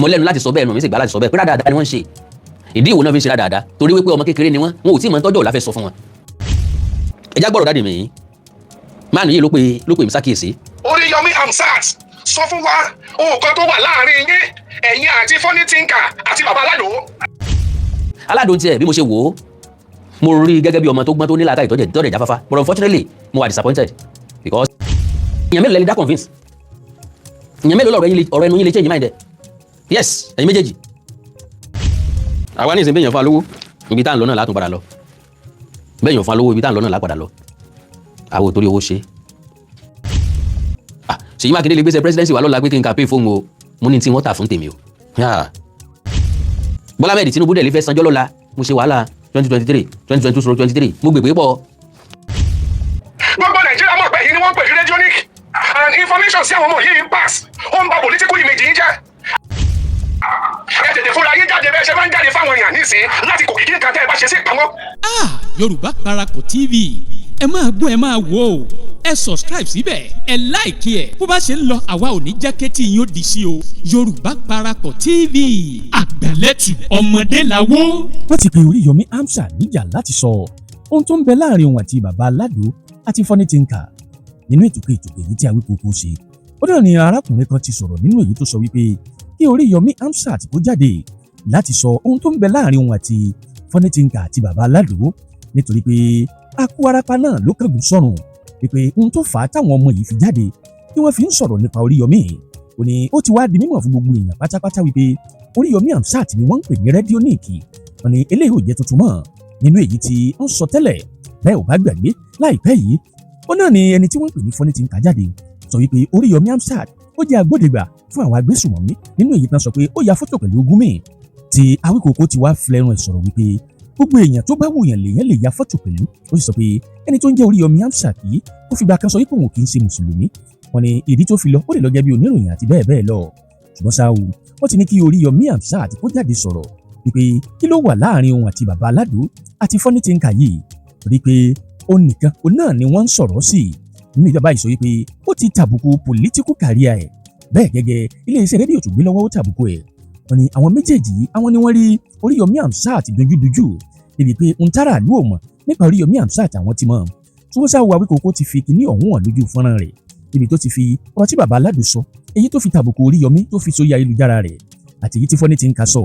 mo lẹ́nu láti sọ bẹ́ẹ̀ nù mí sì gbà láti sọ bẹ́ẹ̀ pé dáadáa ni wọ́n ń ṣe ìdí ìwò náà fi ń ṣe dáadáa torí wípé ọmọ kékeré ni wọn ò tí ì mọ̀ tọ́jọ́ ọ̀la fẹ́ sọ fún wọn. ẹjá gbọ́dọ̀ dáàdì mi máa nìyí ló pè mí sákìyèsí. Oriyomi Hamzat sọ fún wa nǹkan tó wà láàrin yín ẹ̀yin àti funny thinker àti Babaalado. aládùn tiẹ̀ bí mo ṣe wò ó mo rí gẹ́gẹ́ bí ọmọ tó gbọ́n tó ní làákàyè tọ́jẹ̀ jáfáfá but unfortunately mo wà disappointed because èèyàn mélòó lẹni dá convince èèyàn mélòó ọ̀rọ̀ ẹnu yín lè change mind ẹ̀ yes ẹ̀yin méjèèjì. àwa ní ìsìn bẹ́ẹ̀ yàn fún alówó ibi tá à ń lọ náà látún padà lọ bẹ́ẹ̀ yàn fún alówó ibi tá à ń lọ náà lápadà lọ àwọn torí owó ṣe. Ṣèyí Mákindé lè gbéṣẹ́ presidency wa lọ́la pé kí n campaign fóun o mo ní tí wọ́n tà fún tèmi o. Bọ́lá Ahmed Tinubu dẹ̀ lè fẹ́ sanjọ́ lọ́la mo ṣe wàhálà 2023 2022-23 mo gbègbè pọ̀. gbogbo Nàìjíríà mọ̀ pé èyí ni wọ́n pè ní radionic and information sí àwọn ọmọ yìí pass ó ń ba political image yín jẹ́. ẹ tètè fúnra yín jáde bẹ́ẹ̀ ṣe máa ń jáde fáwọn èèyàn nísìnyí láti kò kìkì nǹkan tẹ́ ẹ bá ṣe sí ìpamọ́. Yorùbá Parapọ̀ TV ẹ máa gbọ́ ẹ máa wò ó ẹ subscribe síbẹ̀ ẹ like ẹ bó bá ṣe ń lọ àwa ò ní jẹ́ kétí yín ó di sí o Yorùbá Parapọ̀ TV àgbàlẹ́tù ọmọdé làwọ́. wọ́n ti pe Oriyomi Hamzat níjà láti sọ ohun tó ń bẹ láàrin òun àti Babaalado àti funny thinker nínú ètùkọ̀ èyí tí Awikoko ṣe. ó náà ni arákùnrin kan ti sọ̀rọ̀ nínú èyí tó sọ wípé kí Oriyomi Hamzat kó jáde láti sọ ohun tó ń bẹ láàrin òun àti funny thinker àti Babaalado nítorí pé akú arapa náà ló kángun sọ̀rùn wípé ohun tó fà á táwọn ọmọ yìí fi jáde tí wọ́n fi ń sọ̀rọ̀ nípa Oriyomi ó ní ó ti wá di mímọ̀ fún gbogbo èèyàn pátápátá wípé Oriyomi Hamzat ni wọ́n ń pè ní rẹ́díóníìkì wọ́n ní eléyìí ò jẹ́ tuntun mọ́ nínú èyí tí wọ́n sọ tẹ́lẹ̀ bẹ́ẹ̀ ò bá gbàgbé láìpẹ́ yìí ó náà ni ẹni tí wọ́n ń pè ní funny thinker jáde sọ wípé Oriyomi Hamzat ó jẹ́ agbódegbà fún àwọn agbésùmọ̀mí nínú èyí tán sọ pé ó ya fọ́tò pẹ̀lú Gumi tí Awikoko ti wá flẹ́rùn ẹ̀ sọ̀rọ̀ wípé gbogbo èèyàn tó bá wùyàn lèèyàn lè ya fọ́tò pẹ̀lú ó sì sọ pé ẹni tó ń jẹ́ Oriyomi Hamzat yìí ó fìgbà kan sọ wípé òun kì í ṣe mùsùlùmí wọ́n ní ìdí tó fi lọ ó lè lọ jẹ́ bí oníròyìn àti bẹ́ẹ̀ bẹ́ẹ̀ lọ ṣùgbọ́n ṣá o wọ́n ti ní kí Oriyomi Hamzat kó jáde sọ̀rọ̀ wípé kí ló wà láàrin òun àti Babaalado àti funny thinker yìí torí pé ó nìkan òun náà ni wọ́n ń sọ̀rọ̀ sí nínú ìjọba ìsọ wípé ó ti tàbùkù political career ẹ̀ bẹ́ẹ̀ gẹ́gẹ́ iléeṣẹ́ rédíò tó gbé lọ́wọ́ ó tàbùkù ẹ̀ wọ́n ní àwọn méjèèjì yìí àwọn ni wọ́n rí Oriyomi Hamzat dojúdojú débi pé ń tára àlú ò mọ̀ nípa Oriyomi Hamzat àwọn ti mọ̀ tí wọ́n ṣáà wo Awikoko ti fi kíní ọ̀hún hàn lójú fọ́nrán rẹ̀ níbi tó ti fi ọ̀rọ̀ tí Babaalado sọ èyí tó fi tàbùkù Oriyomi tó fi sórí ayélujára rẹ̀ àti èyí tí funny thinker sọ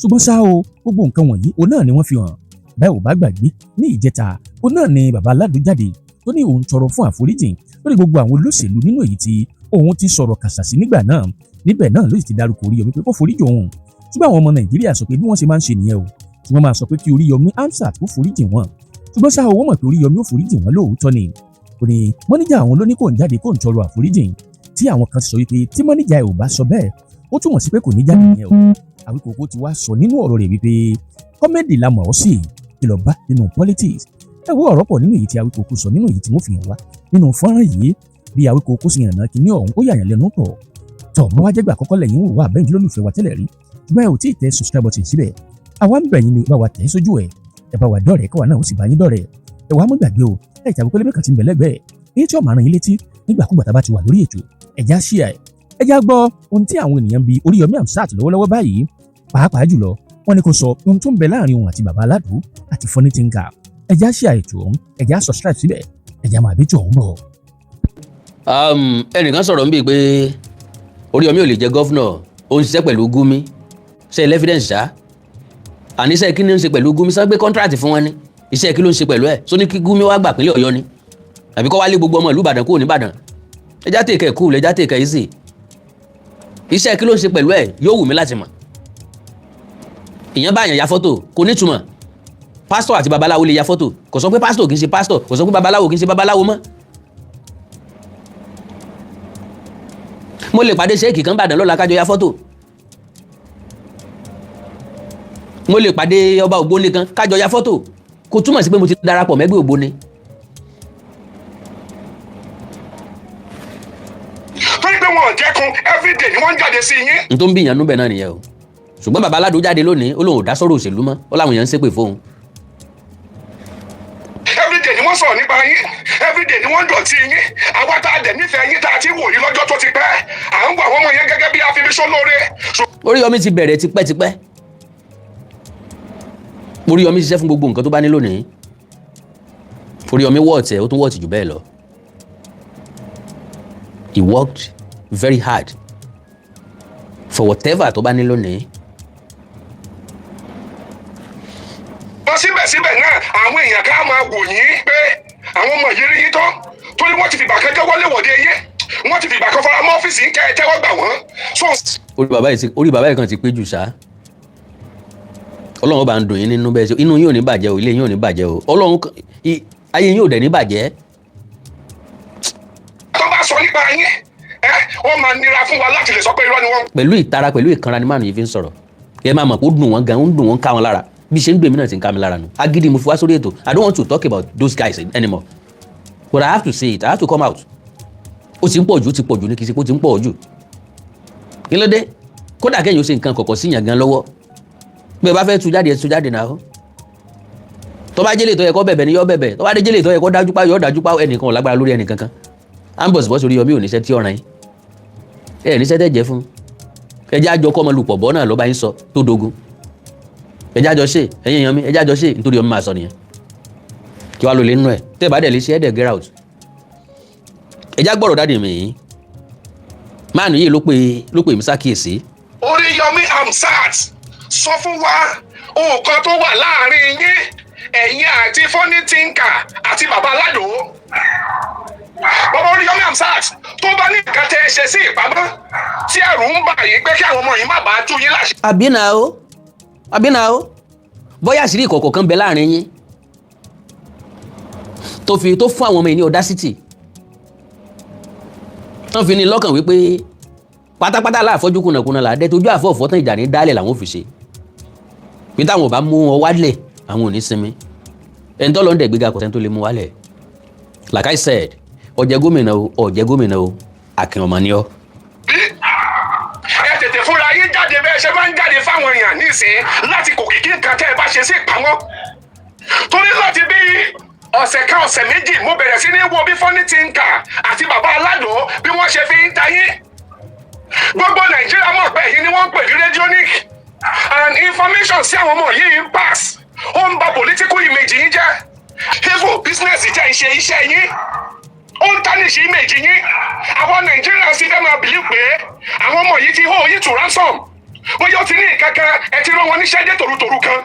ṣùgbọ́n ṣá o gbogbo nǹkan wọ̀nyí òun náà ni wọ́n fi hàn bẹ́ẹ̀ ò bá gbàgbé ní ìjẹta òun náà ni Babaalado jáde tó ní òun tọrọ fún àforíjì lórí gbogbo àwọn olóṣèlú nínú èyí tí òun ti sọ̀rọ̀ kàṣàsí nígbà náà níbẹ̀ náà ló sì ti dárúkọ Oriyomi pé kó foríjì òun ṣùgbọ́n àwọn ọmọ Nàìjíríà sọ pé bí wọ́n ṣe máa ń ṣe nìyẹn o tí wọ́n máa sọ pé kí Oriyomi Hamzat kó foríjì wọn ṣùgbọ́n ṣá owó mọ̀ pé Oriyomi ó foríjì wọn lóòótọ́ ni kò ní mọ́níjà àwọn ló ní kò ń jáde kó ń tọrọ àforíjì tí àwọn kan ti sọ wípé tí mọ́níjà ẹ̀ ò bá sọ bẹ́ẹ̀ ó túmọ̀ sí pé kò ní jáde nìyẹn o Awikoko ti wá sọ nínú ọ̀rọ̀ rẹ̀ wípé kọ́mẹ́dì la mọ̀ ọ́ sí kí lọ bá nínú politics ẹ wo ọ̀rọ̀ pọ̀ nínú èyí tí Awikoko sọ nínú èyí tí wọ́n fi hàn wá nínú fọ́nrán yìí bí Awikoko sì yànnà kí ní ọ̀hún ó yàyàn lẹ́nu tọ̀ mọ́ wá jẹ́gbà àkọ́kọ́ lẹ́yìn wò wá bẹ́ẹ̀ lólùfẹ́ wa tẹ́lẹ̀ rí ṣùgbọ́n ẹ ò tí ì tẹ subscribe button síbẹ̀ àwa ń bẹ̀ yín ni bá wa tẹ̀ sójú ẹ̀ ẹ bá wa dọ̀rẹ́ kọ́wa náà ó sì bá yín dọ̀rẹ́ ẹ wàá mọ́ gbàgbé o ẹ ìtàgé pélébé kan ti ń bẹ̀ lẹ́gbẹ̀ẹ́ èyí tí ó máa rán yín létí nígbàkúgbà tá a bá ti wà lórí ètò ẹ̀já share ẹ já gbọ́ ohun tí àwọn ènìyàn bi Oriyomi Hamzat lọ́wọ́lọ́wọ́ báyìí pàápàá jùlọ wọ́n ní kó sọ ohun tó ń bẹ láàrin òun àti Babaalado àti funny thinker ẹ̀já share ètò ọ̀hún ẹ̀já subscribe síbẹ̀ ẹ̀já máa bí tó ọ̀hún bọ̀. ẹnìkan sọ̀rọ̀ ń bì pé Oriyomi ò lè jẹ́ gọ́fúnọ̀ ó ń ṣiṣẹ́ pẹ̀lú Gumi ṣe evidence ṣá àníṣe kí ni ń ṣe pẹ̀lú Gumi sọ pé contract fún wọn ni iṣẹ́ kí ló ń ṣe pẹ̀lú ẹ̀ sọ ní kí Gumi wá gbà pínlẹ̀ Ọ̀yọ́ ni àbí kọ́ wá lé gbogbo ọmọ ìlú Ìbàdàn kúrò ní Ìbàdàn ẹjá tèkẹ́ cool ẹjá tèkẹ́ easy iṣẹ́ kí ló ń ṣe pẹ̀lú ẹ̀ yóò wù mí láti mọ̀ ìyẹn bá yàn ya fọ́tò kò nítumọ̀ pásítọ̀ àti babaláwo lè ya fọ́tò kò sọ pé pásítọ̀ kì í ṣe pásítọ̀ kò sọ pé babaláwo kì í ṣe babaláwo mọ́ mo lè pàdé ṣéèkì kan Ìbàdàn lọ́la kájọ ya fọ́tò mo lè pàdé ọba Ògbóni kan kájọ ya fọ́tò kò túmọ̀ sí pé mo ti darapọ̀ mẹ́gbẹ́ Ògbóni. torí pé wọn ò jẹ́kun everyday ni wọ́n ń jáde sí yín. n tó ń bí ìyànnú bẹ̀ náà nìyẹn o ṣùgbọ́n Babaalado jáde lónìí ó lóun ò dá sọ́rọ̀ òṣèlú mọ́ ó láwọn èèyàn ń ṣépè fóun. everyday ni wọ́n sọ̀rọ̀ nípa yín everyday ni wọ́n dọ̀tí yín àwa tá a dẹ̀ nífẹ̀ẹ́ yín tá a ti wò yín lọ́jọ́ tó ti pẹ́ à ń wọ àwọn ọmọ yẹn gẹ́gẹ́ bí afibiṣọ́ lóore. Oriyomi ti bẹ̀rẹ̀ tipẹ́tipẹ́. Oriyomi ṣiṣẹ́ fún gbogbo nǹkan tó bá ní lónìí. Oriyomi wọ́ọ̀tì ẹ̀ ó tún wọ́ọ̀tì jù bẹ́ẹ̀ lọ. He worked very hard for whatever tó bá ní lónìí. wọ́n síbẹ̀síbẹ̀ náà àwọn èèyàn ká máa wò yín pé àwọn ọmọ yìí rí yín tán torí wọ́n ti fìgbà kan jẹ́wọ́ léwọ̀de yín wọ́n ti fìgbà kan fara mọ́ ọ́fíìsì yín kẹ́ ẹ tẹ́wọ́ gbà wọ́n. orí bàbá yìí kan ti pé jù ṣá. Ọlọ́run bá ń dùn yín nínú bẹ́ẹ̀ sí inú yín ò ní bàjẹ́ o ilé yín ò ní bàjẹ́ o Ọlọ́run ayé yín ò dẹ̀ ní bàjẹ́. tó bá sọ nípa yín wọ́n máa nira fún wa láti lè sọ pé irọ́ ni wọ́n. Pẹ̀lú ìtara pẹ̀lú ìkanra ni márùn yìí fi ń sọ̀rọ̀ ẹ máa mọ̀ pé ó dùn wọ́n gan ó ń dùn wọ́n ká wọn lára bí ṣe ń gbèmí náà ti ń ká mi lára nù agídí mo fi wá sórí ètò I don't want to talk about those guys anymore but I have to say it I have to come out ó ti ń pọ̀ jù ní kìí ṣe pé ó ti ń pọ̀ jù kí ló dé kódà kẹ́yìn ó ṣe nǹkan kọ̀kọ̀ sí yàn gan lọ́wọ́ bí ẹ bá fẹ́ tú jáde ẹ tú jáde náà tó bá jẹ́lẹ̀ tó yẹ kó bẹ̀bẹ̀ ni yọ bẹ̀bẹ̀ tó bá dé jẹ́lẹ̀ tó yẹ kó dájú pa yọ dájú pa ẹnìkan ò lágbára lórí ẹnìkan kan ambos bọ́ sórí Yomi ò níṣẹ́ tí ọ̀ràn yín ẹ níṣẹ́ tẹ́ jẹ́ fún ẹjẹ́ àjọ kọ́ ọmọ lùpọ̀ bọ́ náà ló bá yín sọ tó dogun ẹjẹ́ àjọ ṣe ẹ̀yìn èèyàn mi ẹjẹ́ àjọ ṣe nítorí Yomi máa sọ nìyẹn kí wàá lò lé nínú ẹ̀ tẹ́ bá dẹ̀ lè ṣe ẹ̀ dẹ̀ get out ẹjẹ́ àgbọ̀rọ̀ dáàdì mi yìí máàlù yìí ló pè mí sákìyèsí. Oriyomi Hamzat sọ fún wa nǹkan tó wà láàrin yín ẹ̀yin àti Funny Thinker àti Babaalado. Bàbá Oriyomi Hamzat tó bá ní nǹkan tẹ́ ẹ ṣe sí ìpamọ́ tí ẹ̀rù ń bà yín pé kí àwọn ọmọ yìí má bàa tú yín láṣẹ. àbínà o bóyá àṣírí ìkọ̀kọ̀ kan bẹ láàrin yín tó fún àwọn ọmọ yìí ní audacity wọ́n fi ní lọ́kàn wípé pátápátá láàfọ́jú kùnàkùnà làdẹ́ tójú àfọ́ọ̀fọ́ tán ìjà ní dálẹ̀ làwọn fi ṣe pé táwọn ò bá mú wọn wálẹ̀ àwọn ò ní sinmi ẹni tó lọ́ndẹ̀ gbéga kọ̀tẹ́ tó lè mú wálẹ̀ like I said ọ̀jẹ̀ gómìnà o Akin ọmọ ni ọ́. ẹ tètè fúnra yín jáde bẹ́ẹ̀ ṣe máa ń jáde fáwọn èèyàn nísìnyí láti kò kìkì nǹkan tẹ́ ẹ bá ṣe sí ìpamọ́ torí láti bí ọ̀sẹ̀ kan ọ̀sẹ̀ méjì mo bẹ̀rẹ̀ sí ní wo bí Funny Thinker àti Babaalado bí wọ́n ṣe fi ń ta yín gbogbo Nàìjíríà mọ̀ pé èyí ni wọ́n ń pè ní radionic and information sí àwọn ọmọ yìí ń pass ó ń ba political image yín jẹ́ even business jẹ́ iṣẹ́ yín ó ń tarnish image yín àwọn Nàìjíríà sì fẹ́ máa believe pé àwọn ọmọ yìí ti hold yín to ransom wọ́n yóò ti ní ìkankan ẹ ti rán wọn níṣẹ́ dé tòrutòru kan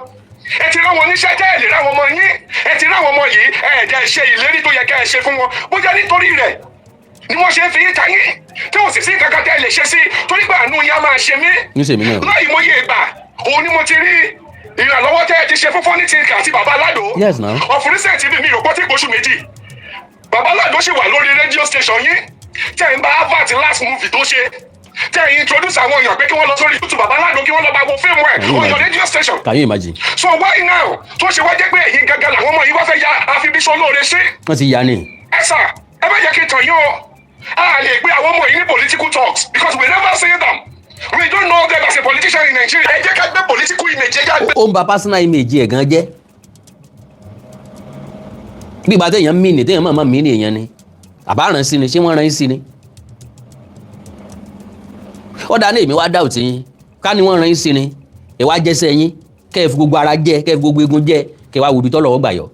ẹ ti rán wọn níṣẹ́ tẹ́ ẹ lè rán wọn ọmọ yín ẹ ti rán wọn ọmọ yìí ẹ̀ẹ́dẹ̀ ṣe ìlérí tó yẹ kẹ́ ẹ ṣe fún wọn bóyá nítorí rẹ̀ ni wọ́n ṣe ń fi yín ta yín tí wọ́n sì sí kankan tẹ́ ẹ lè ṣe sí torí pé àánú yín á máa ṣe mí láì mọye ìgbà òun ni mo ti rí ìrànlọ́wọ́ tẹ́ ẹ ti ṣe fún Funny Thinker àti Babaalado ọ̀fùrísẹ̀tì bí mi rò pọ́ tí gbóṣù méjì Babaalado ṣì wà lórí rédíò station yín tẹ́ ẹ ń bá advert last movie tó ṣe tẹ́ ẹ introduce àwọn èèyàn pé kí wọ́n lọ sórí YouTube Babaalado kí wọ́n lọ bá wo fíìmù ẹ̀ on your radio station. Can you imagine? So why now tó ṣe wá jẹ́ pé ẹ̀yin gangan làwọn ọmọ yìí wá fẹ́ ya àfibíṣọ́ lóore sí. wọ́n ti ya ni. ẹ sà ẹ má jẹ́ kí n tàn yín o a lè gbé àwọn ọmọ yìí ní political talks because we never see them we don't know them as a politician in Nigeria. ẹ jẹ́ ká gbé political image ẹ já gbé. ó ń ba personal image ẹ̀ gan jẹ́ bí ìgbà téèyàn mí ni téèyàn máa mí ni èèyàn ni àbá ràn sí ni ṣé wọ́n ràn yín sí ni ó dáa ní èmi wá dá òtí yín ká ní wọ́n ràn yín sí ni ẹ wá jẹ́sẹ̀ yín kẹ́ ẹ fi gbogbo ara jẹ́ kẹ́ ẹ fi gbogbo egun jẹ́ kẹ́ ẹ wá wo ibi tọ́lọ̀ ọgbà yọ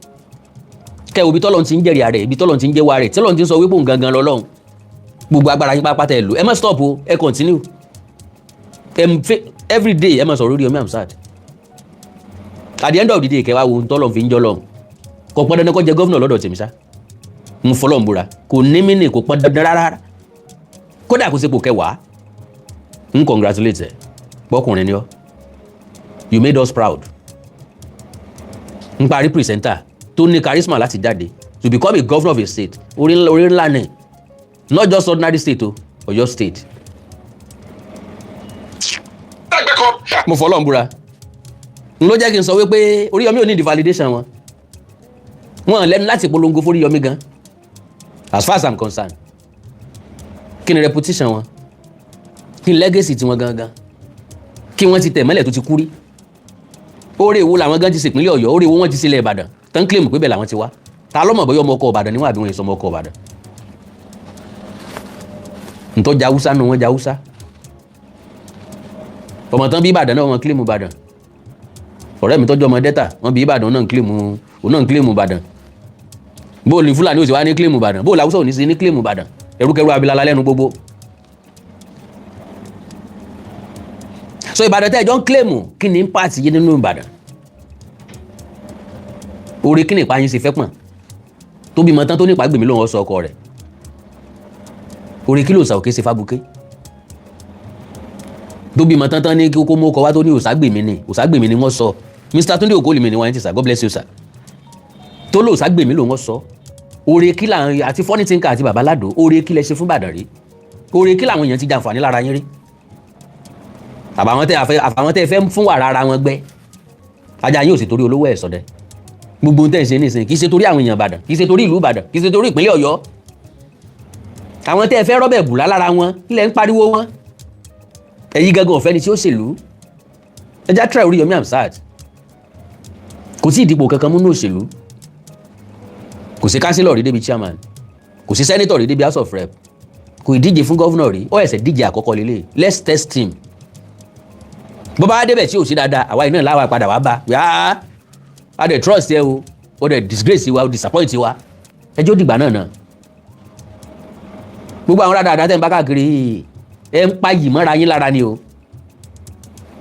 kẹ́ ẹ wo ibi tọ́lọ̀ ti ń jẹ́rìí ààrẹ ibi tọ́lọ̀ ti ń jẹ́wọ́ ààrẹ tọ́lọ̀ ti ń sọ wípé òun gangan lọ́lọ́run gbogbo agbára yín pápátá ẹ lò ẹ má stop o ẹ continue every day ẹ má sọ̀rọ̀ Oriyomi Hamzat at the end of the day kẹ́ ẹ wá wo tọ́lọ̀ fi ń jọ́ lọ́run kò pọn dandan kó jẹ gọ́vnà lọ́dọ̀ tèmi sá mo fọlọ́ ń búra kò ní mí nì kò pọn dandan rárá kódà kó sepò kẹwàá ń congratulate ẹ pọkùnrin ni ọ you made us proud ń parí presenter tó ní charisma láti jáde to become a governor of a state orí ńlá ni not just ordinary state o Ọ̀yọ́ state. mo fọlọ́ ń búra n ló jẹ́ kí n sọ wípé Oriyomi ò ní the validation wọn lẹ́nu láti polongo fún Oriyomi gan as far as I'm concerned kí ni reputation wọn kí ni legacy tiwọn gangan kí wọ́n ti tẹ̀ mọ́lẹ̀ tó ti kú rí oore wo làwọn gan ti ṣèpínlẹ̀ Ọ̀yọ́ oore wo wọ́n ti sílẹ̀ Ìbàdàn tán claim pé bẹ́ẹ̀ làwọn ti wá ta ló mọ̀ bóyá ọmọ ọkọ̀ Ìbàdàn níwọ̀n àbí wọn èso ọmọ ọkọ̀ Ìbàdàn ntọ́ jawúsá nù wọn jawúsá ọmọ tán bí Ìbàdàn náà wọn kílèmù Ìbàdàn ọ̀rẹ́ mi tọ́jú ọmọ dẹ́ta wọn bí Ìbàdàn náà kílèmù Ìbàdàn bó ní Fúlàní ò sì wá ní kílèmù Ìbàdàn bó làwùsọ̀ ò ní sí ní kílèmù Ìbàdàn ẹrúkẹrú abilala lẹ́nu gbogbo. so Ìbàdàn tẹ́ ẹjọ́ ń kílèmù kí ni pàtì yé nínú Ìbàdàn orí kí ni ìpáyín ṣe fẹ́ pọ̀n tó bímọ tán tó nípa gbèmí lóun ọ̀sọ̀ ọkọ rẹ̀ orí kí ló sà òkè ṣe fábùké tó bímọ tán ní kókó mọ́kọ wá tó ní òsàgbèmí ni wọ́n sọ Mr. Túndé Ògólìmí ni wọ́n ti sà God bless you sir tó lò òsàgbèmí lòun wọ́n sọ orí kí làwọn àti Funny Thinker àti Babaalado orí kí lẹ ṣe fún Ìbàdàn rí orí kí làwọn èèyàn ti jàǹfààní lára yín rí àfàwọn tẹ́ fẹ́ fún wàrà ara wọn gbẹ ajá yín ò sì torí olówó ẹ̀ sọdẹ gbogbo tẹ́ ń ṣe nísìnyí kì í ṣe torí àwọn èèyàn Ìbàdàn kì í ṣe torí ìlú Ìbàdàn kì í ṣe torí ìpínlẹ̀ Ọ̀yọ́ àwọn tẹ́ fẹ́ rọ́bẹ̀ bùlá lára wọn ilẹ̀ ń pariwo wọn ẹ̀yin gangan ọ̀fẹ́ ni tí ó ṣèlú ẹjá try Oriyomi Hamzat kò sí ìdìbò kankan múnú òṣèlú kò sí kánsílọ̀ rí débi chairman kò sí sẹ́nítọ̀ rí débi house of rep kò ìdíje fún gọ́vùnà rí ó ẹ̀sẹ̀ díje àkọ́kọ́ lélẹ̀ let's test him bó bá débẹ̀ tí ò sí dáadáa àwa iná láwa padà wá bá yá a dẹ̀ trust ẹ o dẹ̀ disgrace wa o disappoint wa ẹjọ́ dìgbà náà gbogbo àwọn dáadáa tẹ́ ń bá káàkiri ẹ ń pa yìí mọ́ra yín lára ni o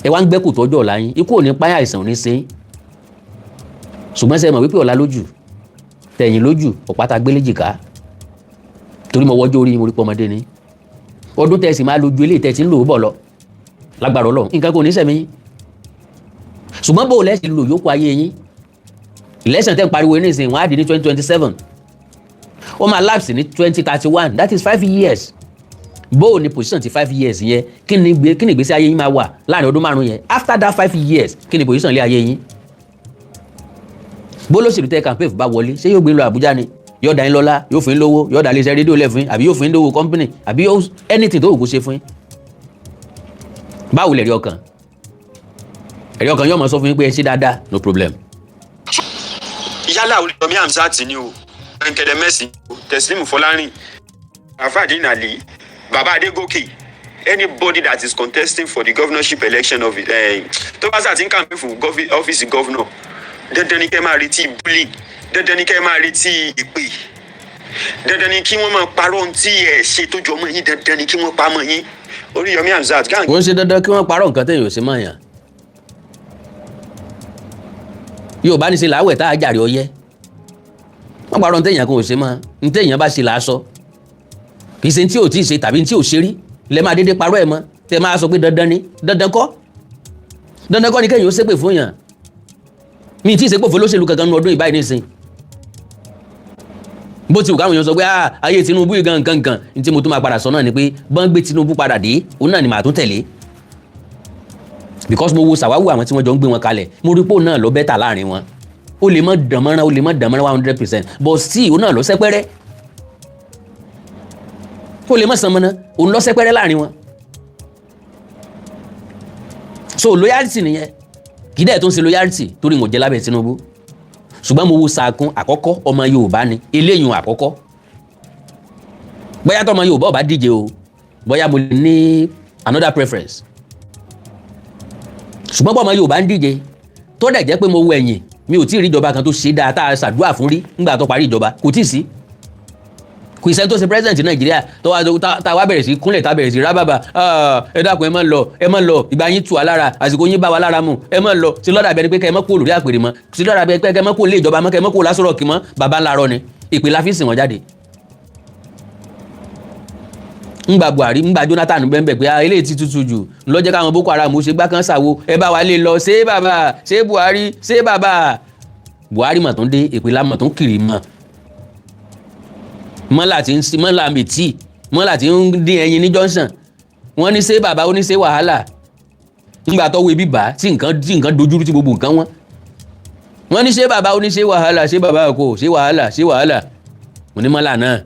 ẹ wá ń gbẹ́kù tọ́jú ọ̀la yín ikú ò ní páyà àìsàn ò ní ṣe ṣùgbọ́n ṣe mọ̀ wípé ọ̀la lójú tẹ̀yìn lójú ọ̀pátá gbéléjìká torí mo wọ́jọ́ orí mo rí pọ́mọdé ni ọdún tẹ̀sí máa lójú eléyìí tẹ̀sí ń lò ó bọ̀ lọ lágbára Ọlọ́run nǹkan kò ní sẹ̀mí yín ṣùgbọ́n bó lẹ́sìn lò yókù ayé yín election tẹ́ ń pariwo ní ìsìn wọ́n á di ní 2027 ó máa lapse ní 2031 that is 5 years bó ní position ti 5 years yẹn kí ni ìgbésí ayé yín máa wà láàrin ọdún 5 yẹn after that 5 years kí ni position lé ayé yín bó lóṣèlú tẹ́ campaign bá wọlé ṣé yóò gbé lọ Àbújá ni yóò dá yín lọ́lá yóò fún yín lówó yóò dá iléeṣẹ́ rédíò lẹ̀ fún yín àbí yóò fún yín lówó company àbí yóò anything tó wù kó ṣe fún yín báwo lẹ̀rí ọkàn yóò máa sọ fún yín pé ẹ ṣe dáadáa no problem. yálà Oriyomi Hamzat ni o nkẹdẹ Mercy Teslimu Fọlárin Afáàdì Nàlí Bàbá Adégòkè anybody that is contesting for the governorship election of tó bá sà ti ń campaign fún ọ́fíìsì governor dandan ni kẹ́ máa retí bullying dandan ni kẹ́ máa retí ìpè dandan ni kí wọ́n máa parọ́ ohun tí ẹ̀ ṣe tó jọ mọ́ yín dandan ni kí wọ́n pa mọ́ yín Oriyomi Hamzat. kò ń ṣe dandan kí wọ́n parọ́ nǹkan tẹ̀yìn ò sí mọ́ yàn yóò bá ní ṣe làáwẹ̀ tá a jàre ọyẹ́ wọ́n parọ́ ntẹ̀yìn kan ò ṣe mọ́ ntẹ̀yìn bá ṣe làásọ kì í ṣe tí ò tí ì ṣe tàbí tí ò ṣe rí lẹ́ máa dédé parọ́ ẹ̀ mọ́ tẹ́ máa sọ pé dandan kọ́ ni kẹ́yìn ó ṣépè fún yàn mi tí ì ṣépè fún olóṣèlú kankan nínú ọdún ìbáyìí nísìn bó ti wù káwọn èèyàn sọ pé ayé Tinubu yìí gangan ní tí mo tún máa padà sọ náà ni pé bọ́n gbé Tinubu padà dé òun náà ni màá tún tẹ̀lé because mo wo sàwáwù àwọn tí wọ́n jọ ń gbé wọn kalẹ̀ mo rí pò náà lọ bẹ́tà láàrin wọn ó lè mọ́ dànmọ́rán 100% but still òun náà lọ sẹ́pẹ́rẹ́ ó lè mọ́ sanmọ́ná òun lọ sẹ́pẹ́rẹ́ láàrin wọn so loyalty nìyẹn kì í dẹ̀ tó ń ṣe loyalty torí mo jẹ́ lábẹ́ Tinubu ṣùgbọ́n mo wo sàkún àkọ́kọ́ ọmọ Yorùbá ni eléyìn àkọ́kọ́ bóyá tó ọmọ Yorùbá ò bá díje o bóyá mo lè ní another preference ṣùgbọ́n bọ́ ọmọ Yorùbá ń díje tó dẹ̀ jẹ́ pé mo wo ẹ̀yìn mi ò tí ì rí ìjọba kan tó ṣe dáa tá a ṣàdúrà fún rí nígbà tó parí ìjọba kò tí ì sí kò ì sẹ́ni tó ṣe president Nàìjíríà tá a wá bẹ̀rẹ̀ sí kúnlẹ̀ tá a bẹ̀rẹ̀ sí rábàbà ẹ dákun ẹ má lọ ìgbà yín tù wá lára àsìkò yín bá wa lára mu ẹ má lọ sí lọ́dà bẹ́ẹ̀ ni pé kẹ́ ẹ má kó lórí àpèrè mọ́ sí lọ́dà bẹ́ẹ̀ pé kẹ́ ẹ má kó lé ìjọba mọ́ kẹ́ ẹ má kó lásọ̀rọ̀ kì mọ́ bàbá ńlá rọ ni ìpè la fi sìn wọ́n jáde. ńgbà Buhari ńgbà Jonathan bẹ́ẹ̀ pé eléyìí ti tutù jù ńlọ́jẹ́ káwọn Boko Haram ṣe gbá kan ṣàwo ẹ bá wa lè lọ ṣé bàbá ṣé Buhari ṣé bàbá Buhari mọ̀ tó ń dé ìpè la mọ̀ tó ń kiri mọ̀ mọ́là mẹ́tì mọ́là tí ń dín ẹyin ní Johnson wọ́n ní ṣé bàbá ó ní ṣé wàhálà ńgbà tọ́wọ́ ebi bá tí nǹkan dojúrú tí gbogbo nǹkan wọ́n ní ṣé bàbá ó ní ṣé wàhálà ṣé bàbá kò ṣé wàhálà mo ní mọ́là náà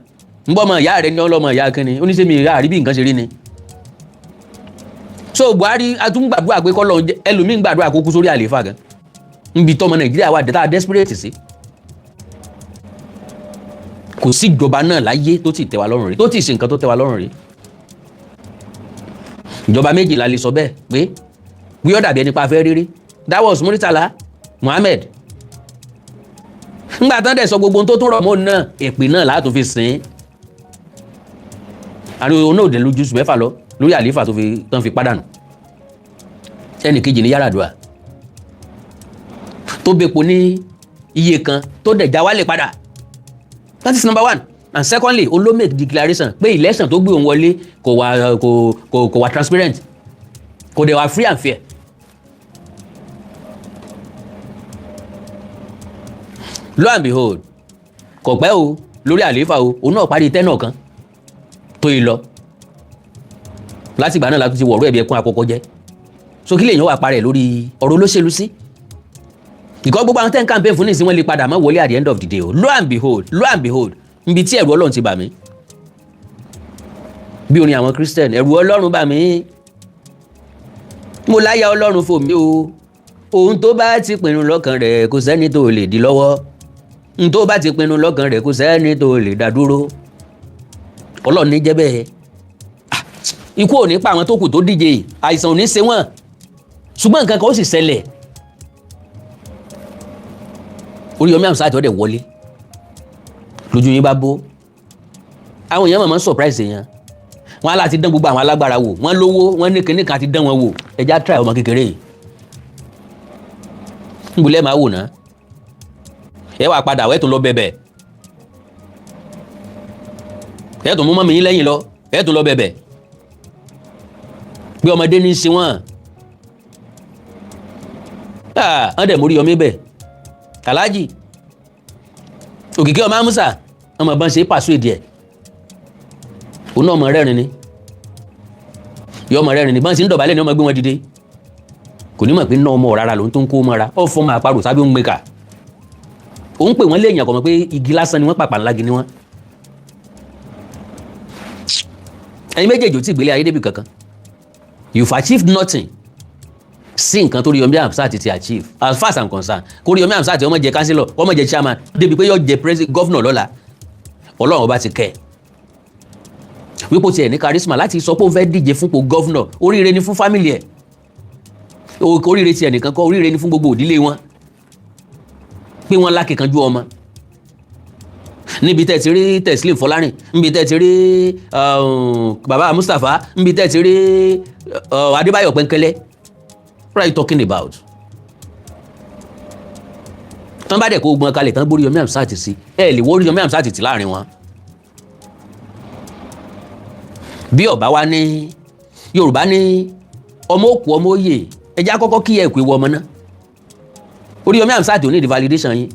ń bọ́ ọmọ ìyá rẹ̀ ní ọlọ́mọ ìyá kínní ó ní ṣé mi ìyá àrí bí nǹkan ṣe rí ni. so Buhari atúngbàdúrà pé kọ́lọ́ ẹlòmíín gbàdúrà kó kú sórí àlééfà gan níbi tọ́mọ Nàìjíríà wà dẹ́ta desperate sí kò sí ìjọba náà láyé tó ti tẹ́ wa lọ́rùn rí tó ti ṣe nǹkan tó tẹ́ wa lọ́rùn rí. ìjọba méjì la lè sọ bẹ́ẹ̀ pé bí ó dàbí ẹni pa afẹ́ rírí that was Muritala Muhammed. ńgbà tán dẹ̀ sọ gbogbo ohun tó tún rọ̀ mọ́ náà èpè náà látún fi sìn. àríwó náà ò dẹ̀ lójú mẹ́fà lọ lórí àlééfà tán fi pàdánù. ẹnì kejì ní Yar'Adua tó bepo ní iye kan tó dẹ̀ já wálé padà. That is number one. And secondly, ó ló make declaration pé election tó gbé òun wọlé kò wà transparent, kò dẹ̀ wà free and fair. Lo and behold, kò pẹ́ o lórí àlééfà o, òun náà parí tẹ́nà kan tó yìí lọ. Láti ìgbà náà la tún ti wọ̀rọ̀ ẹ̀bí ẹkún àkọ́kọ́ jẹ́. So kí lèèyàn wà parẹ́ lórí ọ̀rọ̀ olóṣèlú sí? Ìkọ́ gbogbo àwọn 10 campaign fún nísìn wọ́n lè padà mọ́ wọlé at the end of the day o. Lo and behold, níbi tí ẹ̀rù Ọlọ́run ti bà mí. Bí orin àwọn Christian, ẹ̀rù Ọlọ́run bà mí. Mo láyà Ọlọ́run fò mí o. Ohun tó bá ti pinnu lọ́kàn rẹ̀ kò sẹ́ni tó lè dí lọ́wọ́. Ohun tó bá ti pinnu lọ́kàn rẹ̀ kò sẹ́ni tó lè dá dúró. Ọlọ́run ní jẹ́ bẹ́ẹ̀. Ikú ò ní pa àwọn tó kù tó díje, àìsàn ò ní ṣe wọ́n. Ṣùgbọ́n nǹkan kan ó sì ṣẹlẹ̀. Oriyomi Hamzat ọ̀dẹ̀ wọlé lójú yín bá bó. Àwọn èèyàn mọ̀mọ́ surprise èèyàn. Wọ́n á láti dán gbogbo àwọn alágbára wò. Wọ́n lówó, wọ́n ní kinní kan àti dán wọn wò. Ẹja try ọmọ kékeré yìí. Nbùlẹ̀ máa wò ná. Ẹ wà padà ẹ tún lọ bẹ̀bẹ̀. Ẹ tún mú mọ́mí yín lẹ́yìn lọ. Ẹ tún lọ bẹ̀bẹ̀. Bí ọmọdé ní í ṣe wọ́n. Wọ́n dẹ̀ mú Oriyomi bẹ̀. Aláàjì Òkìkí ọmọ Amusa ọmọ bọ́n ṣe pàṣẹ ìdí ẹ̀ òun náà ọmọ rẹ́rin ni yọ ọmọ rẹ́rin ni bọ́n ṣe ń dọ̀bálẹ̀ ní ọmọ gbé wọn dìde kò ní mọ̀ pé náà ọmọ rárá lòun tó ń kó mọ́ra ó fọ́ máa parò sábẹ́ ń gbé kà òun pè wọ́n léèyàn kọ̀ mọ́ pé igi lásán ni wọ́n pàpà ńlá gi ni wọ́n. ẹ̀yin méjèèjì ò tí ì gbélé ayé débi kankan you've achieved nothing sí nǹkan tó Oriyomi Hamzat ti achieve as far as I'm concerned kó Oriyomi Hamzat ọmọ jẹ councillor ọmọ jẹ chairman débi pé yóò jẹ president governor lọ́la Ọlọ́run ọba ti kẹ́ wípé tiẹ̀ ní charisma láti sọ pé òun fẹ́ díje fúnpò governor oríire ni fún family ẹ̀ oríire tiẹ̀ nìkan kọ́ oríire ni fún gbogbo òdílé wọn pé wọ́n lákìkanjú ọmọ níbi tẹ́ ti rí Teslim Fọlárìn níbi tẹ́ ti rí baba Mustapha níbi tẹ́ ti rí Adébáyọ̀ Pẹ́ńkẹ́lẹ́. What are you talking about? Tán bá dẹ̀ kó gbọ́n kalẹ̀ tán gbórí Oriyomi Hamzat sí ẹ lè wọ́ Oriyomi Hamzat ti láàrin wọn. Bí ọba wa ní Yorùbá ní ọmọ òkú ọmọ òye ẹjẹ́ àkọ́kọ́ kí ẹ kú ewu ọmọ náà. Oriyomi Hamzat ò ní validation yín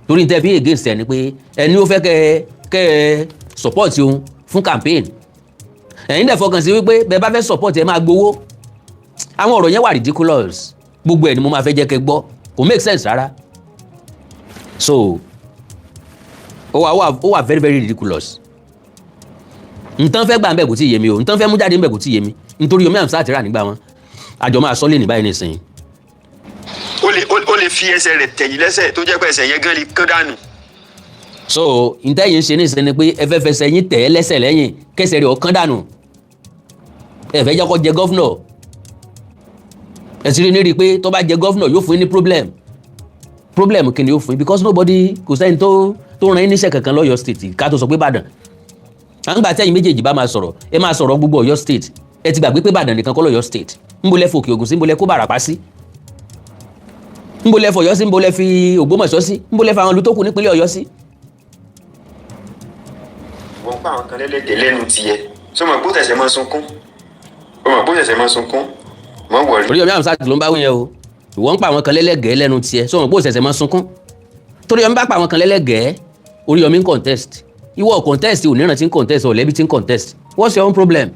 torí ní tẹ́ fi against ẹ ni pé ẹni ó fẹ́ kẹ́ ẹ support òun fún campaign. Ẹ̀yin dẹ̀ fọkàn sí wípé bẹ́ẹ̀ bá fẹ́ support ẹ máa gbowó. Àwọn ọ̀rọ̀ yẹn wà ridiculous gbogbo ẹ̀ ni mo máa fẹ́ jẹ́ kẹ́ gbọ́ kò make sense rárá. So ó wà very very ridiculous. Nǹkan fẹ́ gbà ń bẹ̀ kò tí ì yé mi o nǹkan fẹ́ mú jáde ń bẹ̀ kò tí ì yé mi nítorí Oriyomi Hamzat rà nígbà wọn àjọ máa sọ lé ní báyìí nísìnyí. ó lè fi ẹsẹ̀ rẹ̀ tẹ̀yìn lẹ́sẹ̀ tó jẹ́ pé ẹsẹ̀ yẹn gan lè kán dànù. So ntẹ́yìn ṣe nísìnyí ni pé ẹ fẹ́ fẹsẹ̀ yín tẹ̀ ẹ́ lẹ́sẹ̀ lẹ́yìn kẹsẹ̀ rẹ̀ ó kán dànù ẹ fẹ́ jẹ́ kó jẹ gọ́fúnọ̀ ẹ sì rí ní rí i pé tó bá jẹ gọ́fúnọ̀ yóò fún yín ní problem kí ni yóò fún yín because nobody kò sẹ́ni tó ràn yín níṣẹ́ kankan lọ́yọ̀ state ká tó sọ pé Ìbàdàn à ń gbà tẹ́yìn méjèèjì bá máa sọ̀rọ̀ ẹ máa sọ̀rọ̀ gbogbo Ọ̀yọ́ state ẹ ti gbàgbé pé Ìbàdàn nìkan kọ́ lọ́yọ̀ state ńbolẹ̀ fòkè Ògùn sí ńbolẹ̀ kó Bàràpá sí ńbolẹ̀ fọ̀yọ́ sí ńbolẹ̀ fi Ògbómọ̀ṣọ́ sí ńbolẹ̀ fà àwọn ìlú tó kù nípínlẹ̀ Ọ̀yọ́ sí. wọ́n pa àwọn kan lẹ́lẹ́dẹ̀ lẹ́nu tiẹ̀ sọ ma bó tẹ̀sẹ̀ máa sunkún mọ wọrí. Oriyomi Hamzat ló ń bá wíyẹn o ìwọ ń pa àwọn kan lẹ́lẹ́gẹ̀ẹ́ lẹ́nu tiẹ̀ sọ wọn bó ṣẹ̀ṣẹ̀ máa sunkún torí Oriyomi bá pa àwọn kan lẹ́lẹ́gẹ̀ẹ́ Oriyomi ń contest ìwọ contest òníran tí ń contest ọ̀lẹ́bí tí ń contest what's your own problem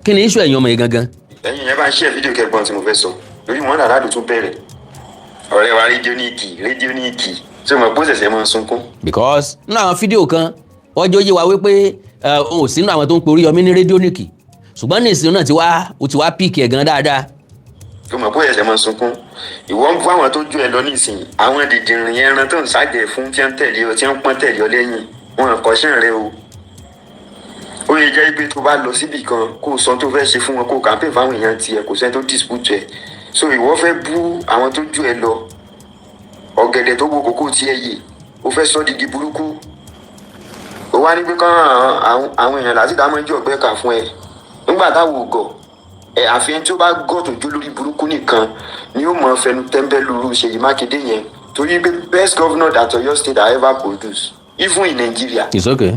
kí ni issue ẹ̀yin ọmọ yìí gangan. ẹ̀yin yẹn bá ń ṣe fídíò kẹgbọn tí mo fẹ́ sọ lórí wọn làládùn tún bẹ̀rẹ̀ ọ̀rẹ́ wa rédíò ní ìkì sọ ma bó ṣẹ̀ṣẹ̀ máa sunkún. because nínú àwọn fídíò kan ọjọ́ yé wa wípé òun ò sínú àwọn tó ń pe Oriyomi ní rédíò nìkì ṣùgbọ́n ní ìsìn náà ti wá píìkì ẹ̀ gan dáadáa. tó mọ̀ bóyá ẹ̀sẹ̀ máa sunkún ìwọ ń fún àwọn tó ju ẹ lọ nísìnyí àwọn dìdìrín ẹran tó ń ságẹ̀ fún tí wọ́n tẹ̀lé ọ tí wọ́n pọ́n tẹ̀lé ọ lẹ́yìn wọn kọ́ṣẹ́ rẹ o ó yẹ jẹ́ pé tó bá lọ síbì kan kó sọ tó fẹ́ ṣe fún wọn kó campaign fáwọn èèyàn tiẹ̀ kò sẹ́ni tó dispute ẹ̀ so ìwọ fẹ́ bú àwọn tó jù ẹ lọ ọ̀gẹ̀dẹ̀ tó wo kókó tiẹ̀ yìí ó fẹ́ sọ digi burúkú ó wá ní pé kán àwọn èèyàn láti dá mọ́jú ọ̀gbẹ́ kà fún ẹ nígbà táwọn ò gọ̀ ẹ àfihàn tí ó bá gọ̀ tó jó lórí burúkú nìkan ni ó mọ fẹnu tẹ́ńbẹ́lú Ṣèyí Mákindé yẹn torí pé best governor that Oyo state has ever produced even in Nigeria. It's okay.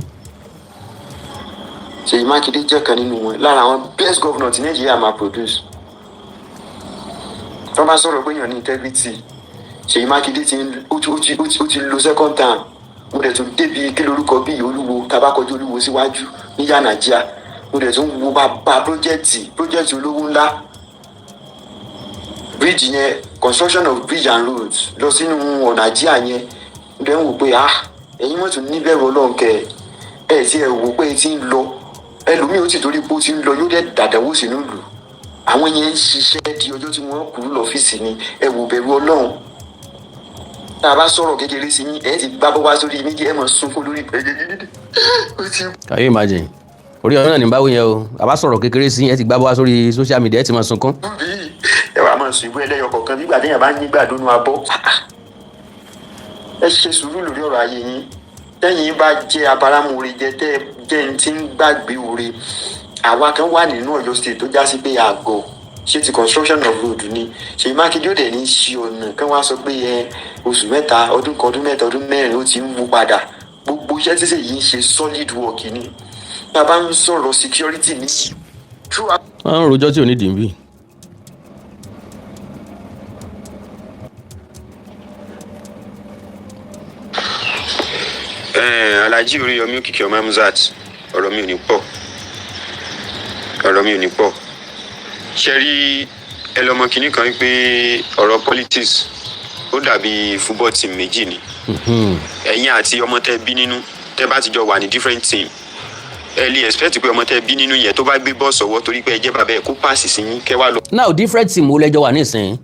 Ṣèyí Mákindé jẹ́ kan nínú wọn lára àwọn best governor tí Nigeria máa produce. tó bá sọ̀rọ̀ pé èèyàn ní integrity Ṣèyí Mákindé ó ti lo second term mo dẹ̀ tún débi kí lorúkọ bíi Olúwo tabakọjú Olúwo síwájú ní Yànàjíà mo dẹ̀ tún wo bá project olówó ńlá bridge yẹn construction of bridge and roads lọ sínú ọ̀nà àjíà yẹn mo dẹ̀ ń wò pé ẹ̀yin mọ̀ tún níbẹ̀rù Ọlọ́run kẹ ẹ̀ tí ẹ wò pé ẹ ti ń lọ ẹlòmíì ó sì torí pé ó ti ń lọ yóò dẹ̀ dàdánwò sínú ìlú àwọn yẹn ń ṣiṣẹ́ di ọjọ́ tí wọ́n kúrú lọ́fíìsì ni ẹ wò bẹ̀rù Ọlọ́run tá a bá sọ̀rọ̀ kékeré sí yín ẹ ti gbá bọ́ wá sórí méjì ẹ mọ̀ sunkún lórí ẹ̀jẹ̀. Can you imagine? Oriyomi náà ní báwo yẹn o a bá sọ̀rọ̀ kékeré sí yín ẹ ti gbá bọ́ wá sórí social media ẹ ti máa sunkún. ẹ wàá máa sùn ìwé ẹlẹ́yọ kọ̀ọ̀kan bí gbàdé yẹn bá ń nígbà dónú abọ́ ẹ ṣe sùúrù lórí ọ̀rọ̀ ayé yín tẹ́yìn bá jẹ́ abáramọ̀ọ́rẹ́ jẹ́ ń tí ń gbàgbé oore àwa kan wà nínú Ọ̀yọ́ state tó já sí pé àgọ́ ṣé ti construction of road ni Ṣèyí Mákindé ó dẹ̀ ní ṣe ọ̀nà kan wá sọ pé oṣù mẹ́ta ọdún kan ọdún mẹ́ta ọdún mẹ́rin ó ti ń wú padà gbogbo iṣẹ́ tí Ṣèyí ń ṣe solid work ni bàbá ń sọ̀rọ̀ security ní. wọ́n ń rojọ́ tí ò ní dìbì. Alhaji Oriyomi Òkìkí ọmọ Hamzat ọ̀rọ̀ mi ò ní pọ̀ ṣe rí ẹlọmọ kìíní kan wípé ọ̀rọ̀ politics ó dàbí football team méjì ni ẹ̀yin àti ọmọ tẹ́ bí nínú tẹ́ bá ti jọ wà ní different team ẹ lè expect pé ọmọ tẹ́ bí nínú yẹn tó bá gbé bọ́ọ̀sì ọwọ́ torí pé ẹ jẹ́ bàbá ẹ̀ kó pàṣẹ sí yín kẹ́ wá lọ. now different team wo lẹ́jọ́ wà nísìnyí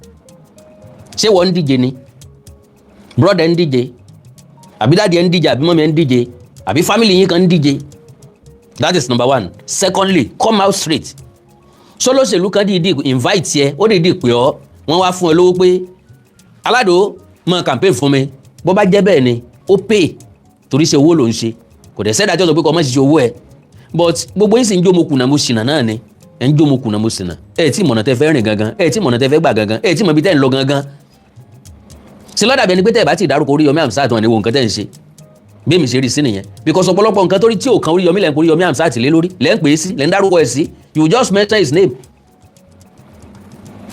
ṣé wọ́n ń díje ni brother ń díje àbí dáàdi ẹ̀ ń díje àbí mọ́mí ẹ̀ ń díje àbí family yín kan ń díje that is number one. Secondly, come out straight sọlọ́sẹ̀lú kan dìídì invite yẹ ó dìídì pè ọ́ wọ́n wá fún ẹ lówó pé aládò mọ campaign fún mi bó bá jẹ́ bẹ́ẹ̀ ni ó pay torí ṣe owó ló ń ṣe kò dẹ̀ sẹ́dá jọ́ sọ pé kọ́ mọ́ ṣiṣẹ́ owó ẹ̀ but gbogbo yín sì ń jó mo kùnà mo ṣìnà náà ni ẹ̀ ń jó mo kùnà mo ṣìnà ẹ̀ tí mọ̀nà tẹ fẹ́ rìn gangan ẹ̀ tí mọ̀nà tẹ fẹ́ gbà gangan ẹ̀ tí mọ̀ bí tẹ́ ń lọ gangan sí lọ́dà bẹ́ẹ̀ ni pé tẹ́ ẹ̀ bá ti dárúkọ Oriyomi Hamzat wọn ni wo nǹkan tẹ́ ń ṣe bí èmi ṣe rí sí nìyẹn because ọ̀pọ̀lọpọ̀ nǹkan tó rí tí ò kan Oriyomi lẹ́ ń pè Oriyomi Hamzat lé lórí lẹ́ ń pè é sí lẹ́ ń dárúkọ ẹ̀ sí you just mention his name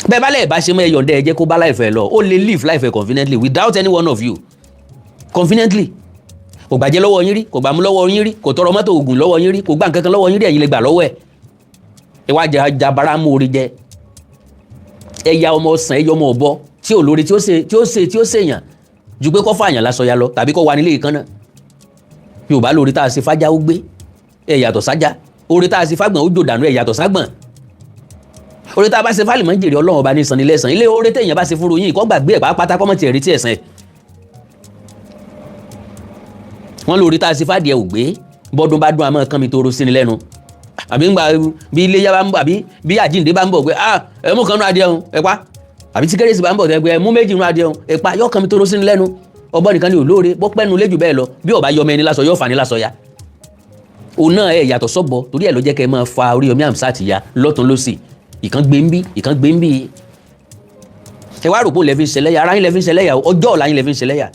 bẹ́ẹ̀ bá lẹ́ẹ̀ bá ṣe mọ́ ẹ̀yọ̀ ǹdẹ́ ẹ jẹ́ kó bá life ẹ̀ lọ ó lè live life ẹ̀ conveniently without any one of you conveniently kò gbàjẹ́ lọ́wọ́ yín rí kò gbàmú lọ́wọ́ yín rí kò tọrọ mọ́tò ògùn lọ́wọ́ yín rí kò gbà nǹkan kan lọ́wọ́ yín rí ẹ̀yin lè gbà lọ́wọ́ ẹ̀ ẹ wá jabara mú orí jẹ ẹ̀yà ọmọ ọ̀sán ẹ̀yọ ọmọ ọ̀bọ tí ò lórí tí ó ṣèyàn ju pé kọ́ fààyàn lásọya lọ tàbí kọ́ wa nílé ìkan náà Yorùbá lórí tá a ṣe fájá ó gbé ẹ̀ yàtọ̀ sájá orí tá a ṣe fágbọ̀n ó jò dànù ẹ̀ yàtọ̀ ságbọ̀n orí tá a bá ṣe fálì mọ́ jèrè Ọlọ́run ọba ní sanni lẹ́sàn ilé orí téèyàn bá ṣe fún ròyìn kọ́ gbàgbé ẹ̀ pátá kọ́mọ̀ tiẹ̀ rí tí ẹ̀sán ẹ̀ wọ́n lórí tá a ṣe fàdí ẹ̀ ò gbé bọ́dún bá dún àmọ́ kan mi tó ro sí ni lẹ́nu àbí ń gba bí iléyá bá ń bọ̀ àbí bí àjíǹde bá ń bọ̀ pé ẹ mú kan nú adìẹ ọ̀hún ẹ pa àbí tí kérésì bá ń bọ̀ ẹ mú méjì nú adìẹ ọ̀hún ẹ pa yọ kan mi tó ro sí ni lẹ́nu ọbọ̀ nìkan ni olóore bọ́ pẹ́nu léjù bẹ́ẹ̀ lọ bí ọba yọmọ ẹni lásọ yóò fà ní lásọ ya òun náà ẹ yàtọ̀ sọ́bọ̀ torí ẹ̀ ló jẹ́ kẹ́ ẹ máa fa Oriyomi Hamzat ya lọ́tún lọ́sì ìkan gbé ń bí ìkan gbé ń bí ẹ wá rò pé lẹ́fí ń ṣẹlẹ́yà ara yín lẹ́fí ń ṣẹlẹ́yà ọjọ́ ọ̀la yín lẹ́fí ń ṣẹlẹ́yà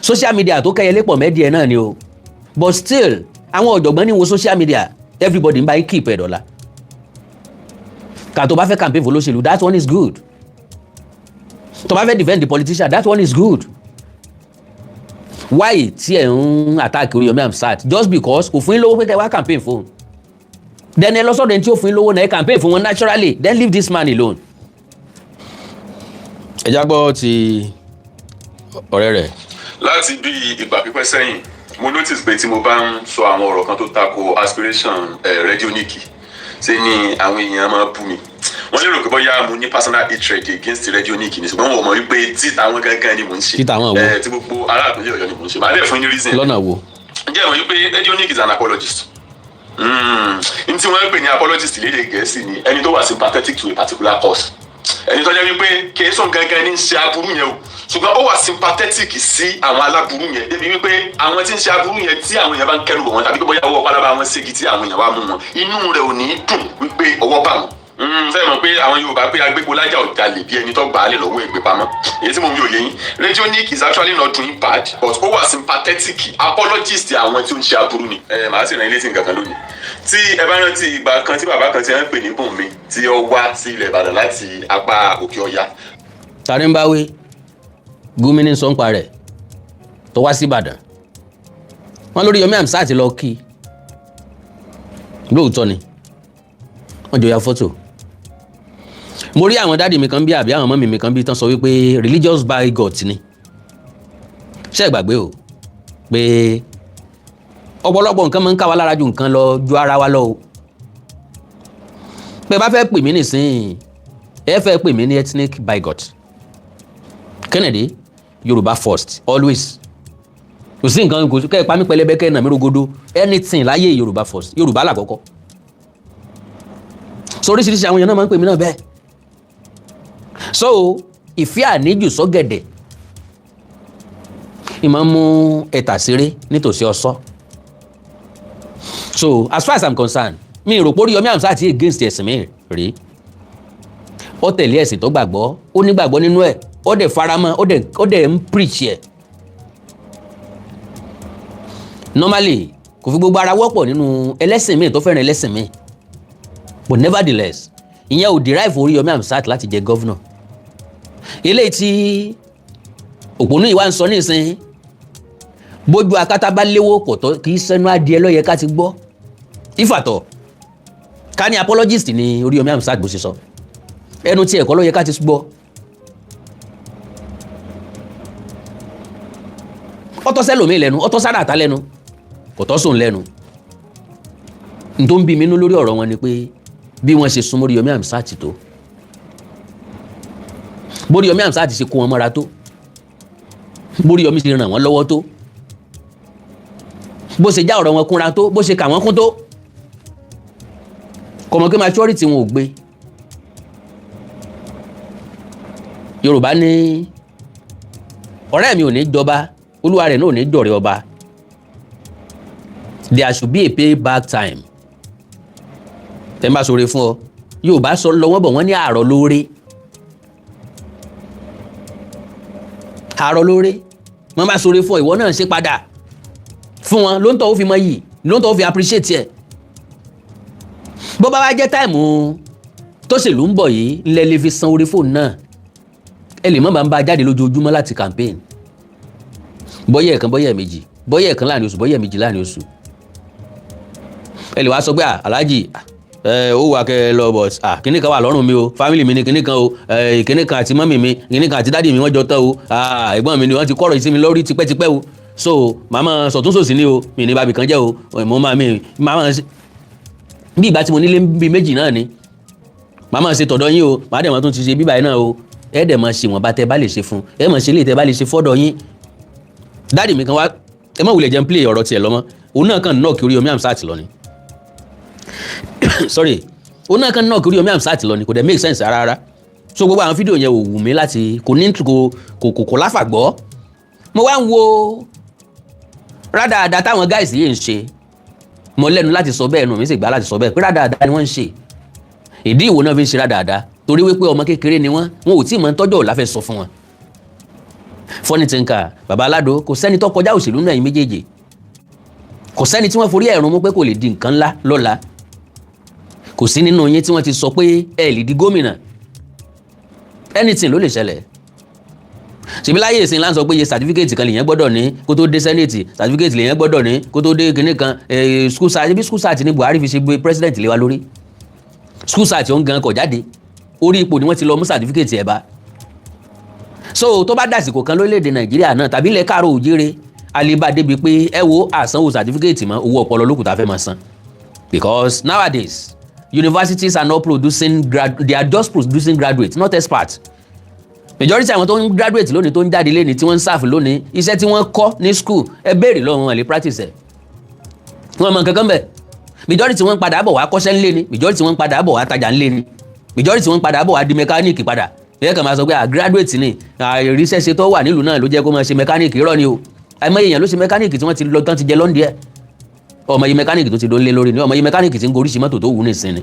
social media tó kẹ́yẹ lépọ̀ mẹ́díẹ̀ náà ni o but still àwọn ọ̀jọ̀gbọ́n ní wo social media everybody ń bá yín keep ẹ̀ dọ́là kà tó bá fẹ́ campaign for olóṣèlú that one is good tó bá fẹ́ defend the politician that one is good why tí ẹ̀ ń attack Oriyomi Hamzat just because kò fún yín lówó pé kẹ́ wá campaign fún then ẹ lọ sọ́dọ̀ ẹni tí ó fún yín lówó náà ẹ campaign fún wọn naturally then leave this man alone. ẹ jágbọ́ ti ọ̀rẹ́ rẹ̀. láti bí ìgbà pípẹ́ sẹ́yìn mo notice pé tí mo bá ń sọ àwọn ọ̀rọ̀ kan tó tako aspiration Radionic ṣe ni àwọn èèyàn máa bú mi wọ́n lérò pé bóyá mo ní personal hatred against Radionic ni ṣùgbọ́n wọ́n mọ̀ wípé tí táwọn gangan ni mò ń ṣe tí táwọn wo tí gbogbo ará ìpínlẹ̀ Ọ̀yọ́ ni mò ń ṣe màá lè fún yín reason lọ́nà wo ǹjẹ́ ìwọ̀n yìí pé Radionic is an apologist. N tí wọ́n ń pè ní apologist lédè Gẹ̀ẹ́sì ni ẹni tó wà sympathetic to a particular cause. Ẹni tó jẹ́ wípé kìí sùn gangan ní ṣe aburú yẹn o, ṣùgbọ́n ó wà sympathetic sí àwọn aláburú yẹn débi wípé àwọn tí ń ṣe aburú yẹn tí àwọn èèyàn bá ń kẹ́rù bọ̀ wọn tàbí pé bóyá ọwọ́ pálábá wọn ségi tí àwọn èèyàn wá mú wọn, inú rẹ̀ ò ní dùn wípé ọwọ́ bá wọn. Fẹ́ mọ̀ pé àwọn Yorùbá pé agbégbólájà ò jalè bí ẹni tó gbà á lè lọ́wọ́ ègbé pamọ́. Èyí tí mo mi ò yé yín. Radionic is actually not doing bad but ó wà sympathetic apologist àwọn tí ó ń ṣe aburú ni. Màá sì rán ilé tí nǹkan kan lónìí. Tí ẹ bá rántí ìgbà kan tí bàbá kan ti ń pè ní Bùnmi tí ó wá sí ilẹ̀ Ìbàdàn láti apá Òkè Ọya. tàrí ń bá wé Gumi ní sọ́npa rẹ̀ tó wá sí Ìbàdàn wọ́n lórí Yomi Amsat lọ kí lóòótọ́ ni wọ́n jọ ya fọ́tò. Mo rí àwọn dáàdì mi kan bí àbí àwọn mọ́mì mi kan bí tán sọ wípé religious bigot ni. Ṣé ẹ gbàgbé o pé ọ̀pọ̀lọpọ̀ nǹkan máa ń ká wa lára ju nǹkan lọ ju ara wa lọ o. Pé bá fẹ́ pè mí nísìnyí ẹ fẹ́ pè mí ní ethnic bigot. Kennedy Yoruba first always. Kò sí nǹkan kò kẹ́ ẹ pa mí pẹlẹbẹ kẹ́ ẹ nà mí rogodo anything láyé Yoruba first Yoruba làkọ́kọ́. So oríṣiríṣi àwọn èèyàn náà máa ń pè mí náà bẹ́ẹ̀. So ìfẹ́ àníjù sọ́gẹ̀dẹ̀ ìmọ̀ mú ẹ̀tà ṣeré nítòsí ọ̀sọ́. So as far as I'm concerned mi rò pé Yomi Amsat against ẹ̀sìn mi rí. Ó tẹ̀lé ẹ̀sìn tó gbàgbọ́ ó nígbàgbọ́ nínú ẹ̀ ó dẹ̀ faramọ́ ó dẹ̀ ń preach ẹ̀. Normally kò fi gbogbo ara wọ́pọ̀ nínú ẹlẹ́sìn mi tó fẹ́ràn ẹlẹ́sìn mi but nevertheless ìyẹn ò derive Yomi Amsat láti jẹ governor. Eléyìí tí òpònú ìwà ń sọ nísìnyí bójú akátá bá léwó kò tó kì í sẹ́nu adìẹ ló yẹ ká ti gbọ́. Ìfàtọ̀ ká ní apologist ni Yomi Amsat bó ṣe sọ ẹnu tí ẹ̀kọ́ ló yẹ ká ti gbọ́. Ọtọ́ sẹ́lòmí lẹ́nu ọtọ́ sára àtà lẹ́nu kò tọ́ sóun lẹ́nu. N tó ń bí mi nú lórí ọ̀rọ̀ wọn ni pé bí wọ́n ṣe súnmọ́ Yomi Amsat tó bórí Yomi Amsat ṣe kó wọn mọ́ra tó bórí Yomi ṣe ràn wọ́n lọ́wọ́ tó bó ṣe já ọ̀rọ̀ wọn kúnra tó bó ṣe kà wọ́n kún tó kọmọ pé maturity wọn ò gbé. Yorùbá ní ọ̀rẹ́ mi ò ní jọba olúwa rẹ̀ náà ò ní dọ̀rẹ́ ọba. There should be a payback time. Tẹ́ ń bá sọ̀rọ̀ fún ọ Yorùbá sọ lọ́wọ́ bọ̀ wọ́n ní àárọ̀ lóore. Àárọ̀ lóore wọ́n bá sọ̀rọ̀ fún ọ ìwọ náà ṣe padà fún wọn ló ń tọ́ ó fi mọ yìí ló ń tọ́ ó fi appreciate ẹ̀. Bó bá wá jẹ́ táìmù tó ṣèlú ń bọ̀ yìí ńlẹ̀ lè fi san orí fóònù náà ẹ lè mọ̀ bá ń bá jáde lójoojúmọ́ láti campaign bọ́yẹ̀ ẹ̀kan bọ́yẹ̀ méjì bọ́yẹ̀ ẹ̀kan láàrin oṣù bọ́yẹ̀ méjì láàrin oṣù. Ẹ lè wá sọ pé aláàjì ó wà kẹ́ lọ but kíní kan wà lọ́rùn mi o family mi ni kíní kan o kíní kan àti mọ́mì mi kíní kan àti dádì mi wọ́n jọ tán o ẹ̀gbọ́n mi ni wọ́n ti kọ́rọ̀ ìsinmi lórí tipẹ́tipẹ́ o so màmá sọ̀túnṣòsì ni o mi ní bàbí kan jẹ́ o mo máa mi màmá bí ìgbà tí mo nílé bíi méjì náà ni màmá ṣe tọ̀dọ̀ yín o màá dẹ̀ mọ́ tún ti ṣe bíbá yín náà o ẹ dẹ̀ mọ́ ṣe wọ́n bá tẹ bá lè ṣe fún ẹ mọ̀ ṣe lè tẹ bá lè ṣe fọ́dọ̀ yín. Dáàdì mi kan wá ẹ mọ̀ wulẹ̀ jẹ́ ń play ọ̀rọ̀ tiẹ̀ lọ́mọ́ òun náà kàn knock Yomi Amsat lọ ni sorry òun náà kàn knock Yomi Amsat lọ ni kò dẹ̀ make sense rárá. So gbogbo àwọn fídíò yẹn ò wù mí láti kò ní kò láfàgbọ́. Mo wá ń wo rádaràda táwọn guys yìí ń ṣe mo lẹ́nu láti sọ bẹ́ẹ̀ nù mí sì gbà láti sọ bẹ́ẹ̀ pé rádaràda ni wọ́n ń ṣe. Ìdí ìwò náà fi ń ṣe rádaràda torí wípé ọmọ kékeré ni wọn ò tí ì mọ̀ tọ́jọ́ ọ̀la fẹ́ sọ fún wọn. Funny thinker Babaalado kò sẹ́ni tó kọjá òṣèlú náà yín méjèèjì kò sẹ́ni tí wọ́n forí ẹ̀rùn mú pé kò lè di nǹkan ńlá lọ́la kò sí nínú yín tí wọ́n ti sọ pé ẹ lè di gómìnà anything ló lè ṣẹlẹ̀. Ṣèbí láyé ìsìn láǹsọ pé iye certificate kan lèyàn gbọ́dọ̀ ní kó tó dé senate certificate lèyàn gbọ́dọ̀ ní kó tó dé kinní kan school site bí school site ní Buhari fi ṣe gbé president lé wa lórí school site ó ń gan kọ̀ jáde orí ipò ni wọ́n ti lọ mú certificate ẹ̀ bá. So tó bá dàsìkò kan lórílẹ̀‐èdè Nàìjíríà náà tàbí ilẹ̀ káàró òjìire aleba débi pé ẹ wo àsanwó certificate mọ́ owó ọpọlọ lókùtà fẹ́ máa san because nowadays universities are not producing they are just producing graduates not experts. Majority àwọn tó ń graduate lónìí tó ń jáde lónìí tí wọ́n ń serve lónìí iṣẹ́ tí wọ́n kọ́ ní school ẹ béèrè lọ́wọ́ wọn lè practice ẹ̀ wọn mọ nǹkan kan bẹ̀ majority wọn padà bọ̀ wá kọ́ṣẹ́ ńlé ni majority wọn padà bọ̀ wá tajà ńlé ni majority wọn padà bọ̀ wá di mẹkáníìkì padà ẹ kàn máa sọ pé graduate ni àìríṣẹ́ṣe tó wà nílùú náà ló jẹ́ kó máa ṣe mẹkáníìkì irọ́ ni o àìmọye èèyàn ló ṣe mẹkáníìkì tí wọ́n ti lọ tán ti jẹ lọ́ndì ẹ̀ ọmọ yìí mẹkáníìkì tó ti dó ń lé lórí ni ọmọ yìí mẹkáníìkì tí ń goríṣi mọ́tò tó wù ní ìsinmi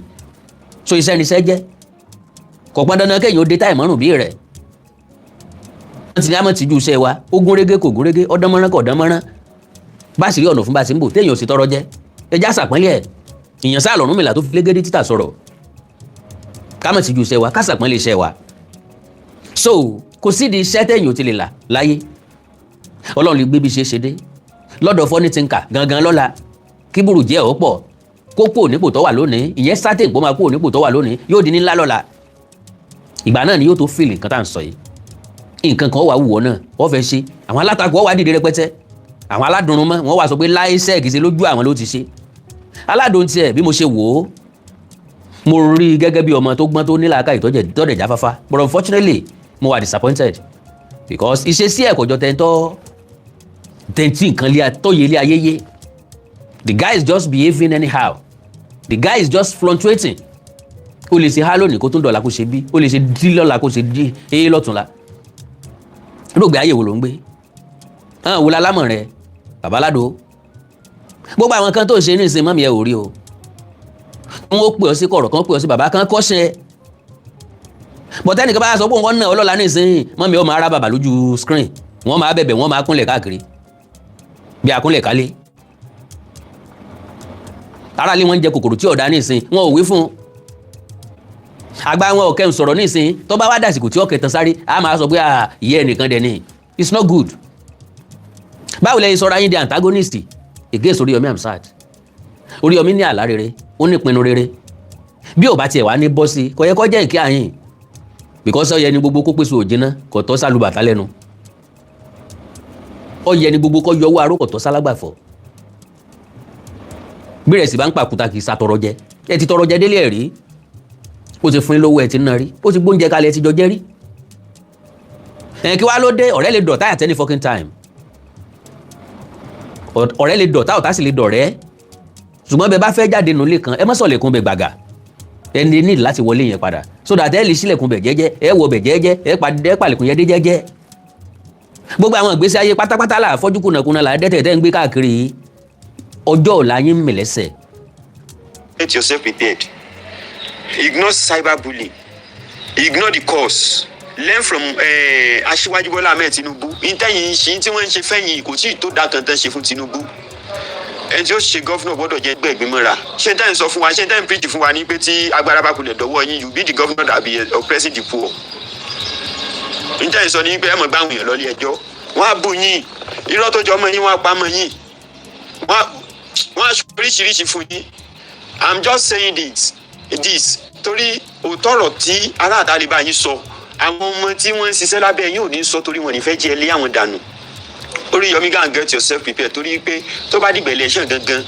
so iṣẹ́ ni iṣẹ́ jẹ́ kò pọn dandan kéèyàn ó dé táì mọ́rùn bí rẹ̀ wọ́n ti ní àmọ́ tìjú iṣẹ́ wa ó gún régé kò gún régé ọdán mọ́rán kò dán mọ́rán bá sì rí ọ̀nà fún bá ti ń bò téèyàn ò sì tọrọ jẹ́ ẹjá sàpọ́nlẹ̀ ẹ̀ ìyàn sáà lọ́rùn mìlá tó fi légédé títà sọ̀rọ̀ ká mọ̀ tìjú iṣẹ́ wa ká sàpọ́nlẹ̀ iṣẹ́ wa so kò sídìí iṣẹ́ téèyàn ò ti lè là láyé ọlọ́run lè gbé bí ṣe dé lọ́dọ̀ fọ́ní ti ń kà gangan lọ́la kí burú jẹ́ ọ̀ pọ̀ kó kúrò nípò tó wà lónìí ìyẹn sátẹ̀ ìpò máa kúrò nípò tó wà lónìí yóò di ní ńlá lọ́la ìgbà náà ni yóò tó fìlì nǹkan tá à ń sọ yìí nǹkan kan wà wúwo náà wọ́n fẹ́ ṣe àwọn alátakò wà dìde rẹpẹtẹ àwọn aládùnrún mọ́ wọ́n wà sọ pé láìsẹ́ kìí ṣe lójú àwọn ló ti ṣe aládùn tiẹ̀ bí mo ṣe wò ó mo rí i gẹ́gẹ́ bí ọmọ tó gbọ́n tó nílàáká ìtọ́jẹ̀ jáfáfá but unfortunately mo wà disappointed because ìṣesí ẹ̀kọ́ jọ tẹ́ntì nǹkan tó yẹ ilé ayé yé the guy is just behaving anyhow the guy is just fluctuating o lè ṣe há lónìí kó tún dọ̀la kó ṣe bí o lè ṣe dí lọ́la kó ṣe dí eyé lọ́túnla lóògbé ayé wo ló ń gbé wo la lámọ̀ rẹ Babaalado gbogbo àwọn kan tó ṣe ní ìsìn mọ́mí ẹ ò rí o wọ́n pè ọ́ sí kọ̀rọ̀ kan pè ọ́ sí bàbá kan kọ́ṣẹ́ bọ̀tẹ́nìkan bá sọ pé wọ́n náà ọlọ́la ní ìsìn mọ́mí ọ máa rá bàbá lójú screen wọ́n máa bẹ̀bẹ̀ wọ́n máa kúnlẹ̀ káàkiri bí akúnlẹ̀ kálé ara lé wọn jẹ kòkòrò tí ọ̀dà ní ìsìn wọn ò wí fún un àgbà wọn ò kẹ́hìn sọ̀rọ̀ ní ìsìn tó bá wá dàsìkò tí ọ̀kẹ́ tán sáré a máa sọ pé ìyẹ́ ẹnìkan dẹ̀ ni it's not good báwo lẹ́yìn sọ̀rọ̀ ayé di antagonist against Oriyomi Hamzat Oriyomi ní àlá rere ó ní ìpinnu rere bí ò bá tiẹ̀ wá ní bọ́ sí kò yẹ kó jẹ́ ìkí àyìn because ọ̀yẹ́ ni gbogbo kó pèsè òjìnà kò tọ́ sálùbàtà lẹ́nu ọ̀yẹ́ ni gbogbo kó yọwọ́ aró kò tọ́ sálágbàfọ̀ bí rẹ̀ sì bá ń pàkúta kì í sàtọrọ jẹ ẹ ti tọrọ jẹ délé ẹ̀ rí ó ti fún yín lówó ẹ ti ná rí ó ti gbóúnjẹ kalẹ̀ ẹ ti jọ jẹ́ rí kí wá ló dé ọ̀rẹ́ lè dọ̀tá at any fucking time ọ̀rẹ́ lè dọ̀tá ọ̀tá sì lè dọ̀rẹ́ ṣùgbọ́n bẹ bá fẹ́ jáde nulẹ̀ kan ẹ má sọ̀ lẹ̀kùn bẹ gbàgà ẹ ní láti wọlé yẹn padà so that ẹ lè ṣílẹ̀kùn bẹ jẹ́jẹ́ ẹ wọ bẹ jẹ́jẹ́ ẹ palẹ̀kùn yẹn dé jẹ́jẹ́ gbogbo àwọn ìgbésí ayé pátápátá là fọ́jú kùnàkùnà là dẹ́tẹ̀ tẹ́ ń gbé káàkiri ọjọ́ ọ̀la yín mẹ̀lẹ́sẹ̀. Get yourself prepared. Ignore cyberbullying. Ignore the cause. Learn from Aṣíwájú Bọ́lá Ahmed Tinubu. Ìtẹ̀yìn ṣe tí wọ́n ń ṣe fẹ́yìn kò tí ì tó dá kankan ṣe fún Tinubu. Ẹni tí ó ṣe gọ́fúnà gbọ́dọ̀ jẹ́ ẹgbẹ́ ìgbìmọ̀ra. Ṣé táyìn sọ fún wa ṣé táyìn preach fún wa ní pé tí agbára bá kulẹ̀ dọ́wọ́ yín you be the governor that be oppressing the poor. Ìtẹ̀yìn sọ ní pé ẹ mọ̀ gbá àwọn èèyàn lọ ilé ẹjọ́. Wọ́n á bù yín. Irọ́ tó jọ mọ́ yín wọ́n á pa mọ́ yín. Wọ́n á ṣe oríṣiríṣi fún yín. I'm just saying this torí òótọ́ ọ̀rọ̀ tí aláàtà lè bá yín sọ àwọn ọmọ tí wọ́n ń ṣiṣẹ́ lábẹ́ yín ò ní sọ torí wọn ní fẹ́ jẹ́ ilé àwọn dànù. Oriyomi go and get yourself prepared torí pé tó bá dìgbà election gangan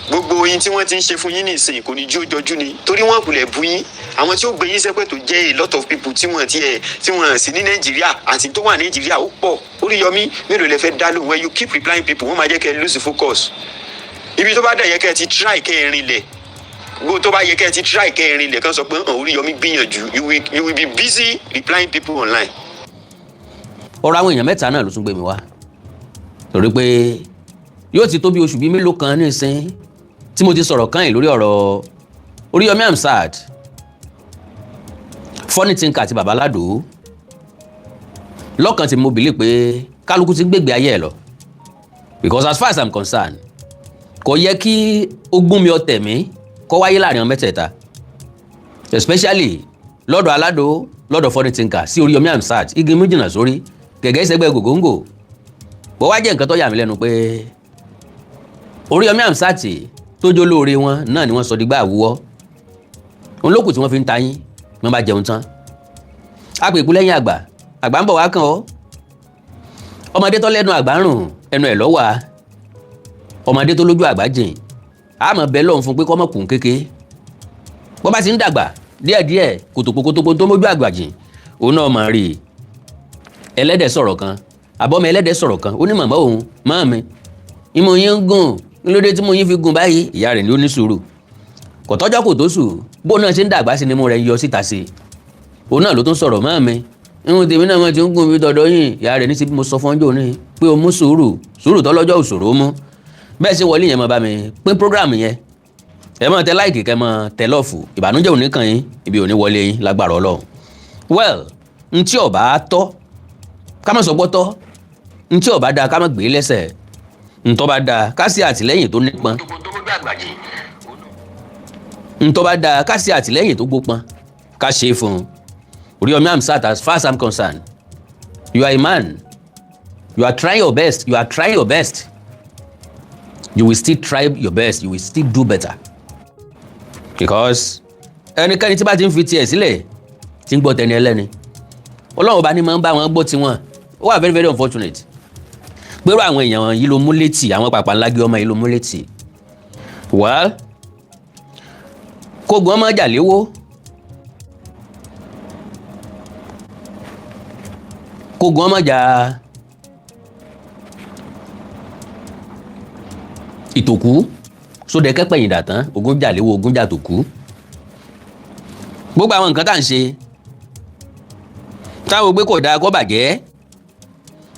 gbogbo yín tí wọ́n ti ń ṣe fún yín nìsín kò ní jí ó jọjú ni torí wọ́n kulẹ̀ bú yín àwọn tí ó gbé yín sẹ́pẹ̀ tó jẹ́ a lot of people tí wọ́n sì ní Nàìjíríà àti tó wà Nàìjíríà ó pọ̀ Oriyomi mélòó lẹ fẹ́ dá lóhùn when you keep replying people wọ́n máa jẹ́ kẹ́ ẹ lose focus ibi tó bá dẹ̀ yẹ kẹ́ ẹ ti try kẹ́ ẹ rinlẹ̀ gbogbo tó bá yẹ kẹ́ ẹ ti try kẹ́ ẹ rinlẹ̀ kan sọ pé Oriyomi gbìyànjú you will be busy replying people online. ọ̀rọ̀ àwọn èèyàn mẹ́ta náà ló tún gbé mi wá torí pé yóò ti tó bí oṣù bíi mélòó kan nísìn tí mo ti sọ̀rọ̀ kan yìí lórí ọ̀rọ̀ Oriyomi Hamzat funny thinker àti Babaalado lọ́kàn tí mo believe pé kálukú ti gbégbé ayé ẹ̀ lọ because as far as I'm concerned kò yẹ kí ogún mi ọ̀tẹ̀ mi kó wáyé láàrin àwọn mẹ́tẹ̀ẹ̀ta especially lọ́dọ̀ Alado lọ́dọ̀ funny thinker sí Oriyomi Hamzat igi méjìlá sórí gẹ́gẹ́ ìṣẹ́gbẹ́ gògóńgò bó wá jẹ́ nǹkan tó yà mí lẹ́nu pé Oriyomi Hamzat tó jó lóore wọn náà ni wọ́n sọ dígbà àwúwọ́ òun lókù tí wọ́n fi ń ta yín wọ́n bá jẹun tán a pè kú lẹ́yìn àgbà ń bọ̀ wá kàn ọ́ ọmọdé tó lẹ́nu àgbà ń rùn ẹnu ẹ̀ lọ́wà ọmọdé tó lójú àgbà jìn àmọ́ bẹ́ẹ̀ lọ́hùn fún pé kọ́mọ kùn kéke bó bá ti ń dàgbà díẹ̀díẹ̀ kòtòkòtòkò tó mójú àgbà jìn òun náà mọ̀ rí i ẹlẹ́dẹ̀ sọ̀rọ̀ kan àbọ̀mọ ẹlẹ́dẹ̀ sọ̀rọ̀ kan ó ní màmá òun máa mi ìmọ̀ yín ń gùn lóde tí mo yín fi gùn báyìí ìyá rẹ̀ ní ó ní sùúrù kò tọ́jọ́ kò tó sùn bó náà ṣe ń dàgbà sí ni mo rẹ̀ ń yọ síta sí i òun náà ló tún sọ̀rọ̀ mọ́ mi irun tèmi náà mo ti ń gùn mi dọ̀dọ̀ yín ìyá rẹ̀ ní síbi mo sọ fún ọjọ́ òní pé o mú sùúrù tọ́lọ́jọ́ òṣòro mú bẹ́ẹ̀ ṣe wọlé yẹn mọ́ bá mi pín program yẹn ẹ mọ́ tẹ láìkì kẹ́ mọ́ tẹ lọ́ọ̀fù ìbànújẹ́ òní kàn yín ibi òní wọlé yín lágbára Ọlọ́run well ntí ọba tọ́ ká má sọ gbọ́ tọ́ ntí ọba dáa ká má gbé lẹ́sẹ̀ ntọ́ bá dáa ká sí àtìlẹ́yìn tó nípọn ntọ́ bá dáa ká sí àtìlẹ́yìn tó gbópọn ká ṣe é fún un Oriyomi Hamzat, as far as I'm concerned you are a man you are trying your best you will still try your best you will still do better because ẹnikẹ́ni tí bá ti ń fi tiẹ̀ sílẹ̀ tí ń gbọ́ tẹni ẹlẹ́ni Ọlọ́run bá ní máa ń bá wọn gbọ́ tiwọn ó wà very very unfortunate pẹ̀lú àwọn èèyàn yìí ló mú létí àwọn pàpà ńlági ọmọ yìí ló mú létí well kó gbọ́n mọ́ jà léwó kó gbọ́n mọ́ jà ìtòkú sódẹ kẹ́pẹ̀yìn dàtán ogun jà léwó ogun jà tòkú gbogbo àwọn nǹkan tá à ń ṣe táwọn gbé kò dáa kó bàjẹ́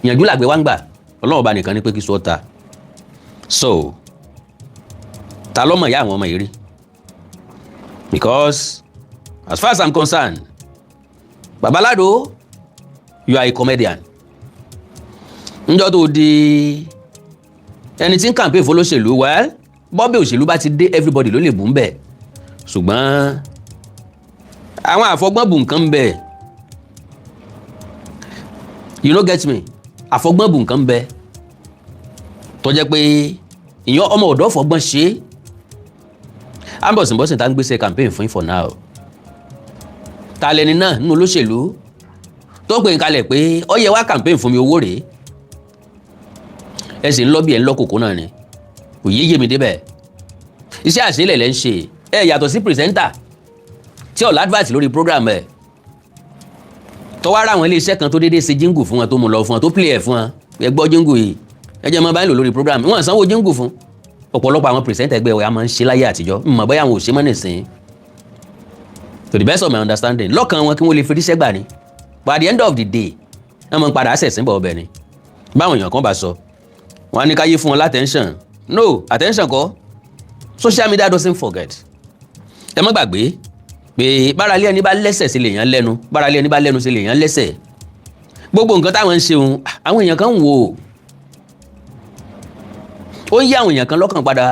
ìyànjú làgbé wá ń gbà Ọlọ́run bá nìkan ní pé kí sọ ta so ta lọ́mọ ìyá àwọn ọmọ yìí rí because as far as I'm concerned Babaalado you are a comedian njọ́ tó di ẹni tí ń campaign fún olóṣèlú well bọ́bí òṣèlú bá ti dé everybody ló lè bù ń bẹ̀ ṣùgbọ́n àwọn àfọgbọ́n bù nǹkan ń bẹ̀ you no get me àfọgbọ́n bù nǹkan ń bẹ̀ tó jẹ́ pé ìyẹn ọmọ ọ̀dọ́ fọgbọ́n ṣe é ambọ̀sìnbọ̀sìn tá ń gbéṣẹ́ campaign fún for now ta lẹni náà nínú olóṣèlú tó pè ń kalẹ̀ pé ó yẹ wá campaign fún mi owó rèé ẹ sì ń lọ bí ẹ ń lọ kòkó náà ni kò yé mi débẹ̀ iṣẹ́ àṣelẹ̀ lẹ́ ń ṣe ẹ yàtọ̀ sí pìrìsẹ́ńtà tí ọ̀la advert lórí program ẹ̀ tó wá ra àwọn iléeṣẹ́ kan tó déédéé ṣe jíngù fún wọn tó mú lọ fún wọn tó play ẹ̀ fún wọn ẹ gbọ́ jíngù yìí ẹ jẹ́ mọ́ báyìí lò lórí program wọn sanwó jíngù fún ọ̀pọ̀lọpọ̀ àwọn pìrìsẹ́ńtà ẹgbẹ́ wa máa ń ṣe láyé àtijọ́ mọ̀ bóyá àwọn ò ṣe mọ́ nìsín to the best of my understanding lọ́kàn wọn kí wọ́n lè fi ríṣẹ́ gbà ní but at the end of the day wọ́n máa ń padà ṣẹ̀sìn bọ̀ ọbẹ̀ ni báwọn èèyàn kan bá sọ wọn á ní káyé fún wọn látẹ̀ńṣàn no attention kọ́ social media doesn't forget ẹ má gbàgbé pé báralé ẹni bá lẹ́sẹ̀ sí lèèyàn lẹ́nu báralé ẹni bá lẹ́nu sí lèèyàn lẹ́sẹ̀ gbogbo nǹkan táwọn ń ṣeun àwọn èèyàn kan ń wò ó ń yí àwọn èèyàn kan lọ́kàn padà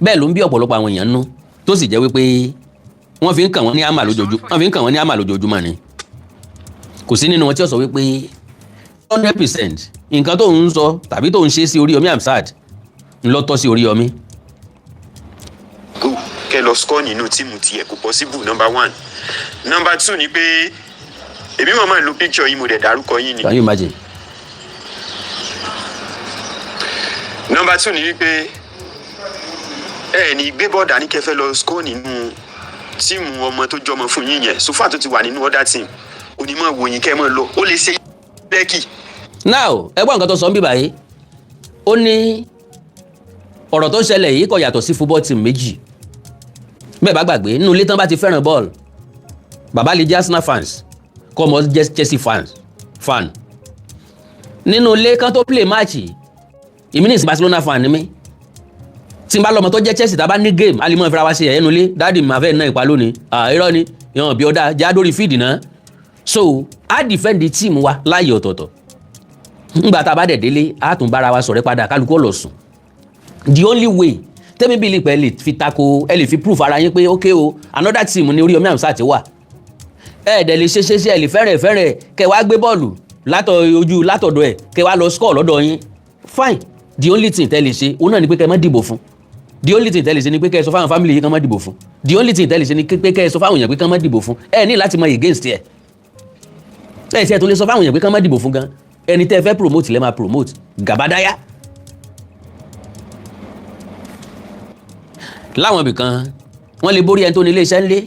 bẹ́ẹ̀ ló ń bí ọ̀pọ̀lọpọ̀ àwọn èèyàn nú tó sì jẹ́ wípé wọ́n fi ń kàn wọ́n ní àmà lójoojúmọ́ ni kò sí nínú wọn tí ó sọ wípé 100% nǹkan tó ń sọ tàbí tó ń ṣe sí Oriyomi Hamzat ń lọ tọ́ sí Oriyomi. kẹ lọ score nínú tíìmù tiẹ̀ kò possible number 1 number 2 ni pé èmi mọ̀ máa lo picture yín mo dẹ̀ dárúkọ yín ni. Can you imagine? number 2 ni wípé ẹ ní gbé bọ́ọ̀dà ní kẹfẹ́ lọ score nínú tíìmù ọmọ tó jọmọ fún yín yẹn so far tó ti wà nínú other team onímọ̀ wòyìn kẹ́ mọ́ lọ ó lè ṣe lẹ́kì. now ẹgbọ́n nǹkan tó sọ ń bí báyìí ó ní ọ̀rọ̀ tó ń ṣẹlẹ̀ yìí kò yàtọ̀ sí football team méjì bẹ́ẹ̀ bá gbàgbé nínú ilé tán bá ti fẹ́ràn bọ́ọ̀lù bàbá lè jẹ́ Arsenal fans kọ́ ọmọ jẹ́ Chelsea fan nínú ilé kan tó play match èmi ní Barcelona fan ni mí tí n bá lọ́mọ tó jẹ́ Chelsea tá a bá ní game a lè mọ ìfira wá sí ẹ̀yẹ́ nulẹ̀ dáàdì mi máa fẹ́ ná ìpa lónìí irọ́ ni ìyọ̀n bí ọ̀dà já dórí fíìdì náà so a defend the team wa láàyè ọ̀tọ̀ọ̀tọ̀ ngbà tá a bá dẹ̀ délé a tún bára wa sọ̀rẹ́ padà kálukú lọ sùn the only way tẹ́mi bí ilé lè fi tako ẹ lè fi proof ara yín pé ok o another team ni Oriyomi Hamzat wà ẹ dẹ̀ lè ṣe ẹ lè fẹ́rẹ̀ kẹ wá gbé bọ́ọ̀lù látọ̀dọ̀ ẹ̀ kẹ wá lọ score lọ́dọ̀ yín fine the only thing tẹ́ lè ṣe òun náà ni pé kẹ má dìbò fún the only thing tẹ́ lè ṣe ni pé kẹ sọ fáwọn family yìí kán má dìbò fún the only thing tẹ́ lè ṣe ni pé kẹ sọ fáwọn èèyàn pé kán má dìbò fún ẹ ní láti mọ against ẹ tí ẹ tó lè sọ fáwọn èèyàn pé kán má dìbò fún gan ẹni tẹ́ fẹ́ promote lẹ́ máa promote gàbádáyà láwọn ibì kan wọ́n lè borí ẹni tó ní iléeṣẹ́ ńlé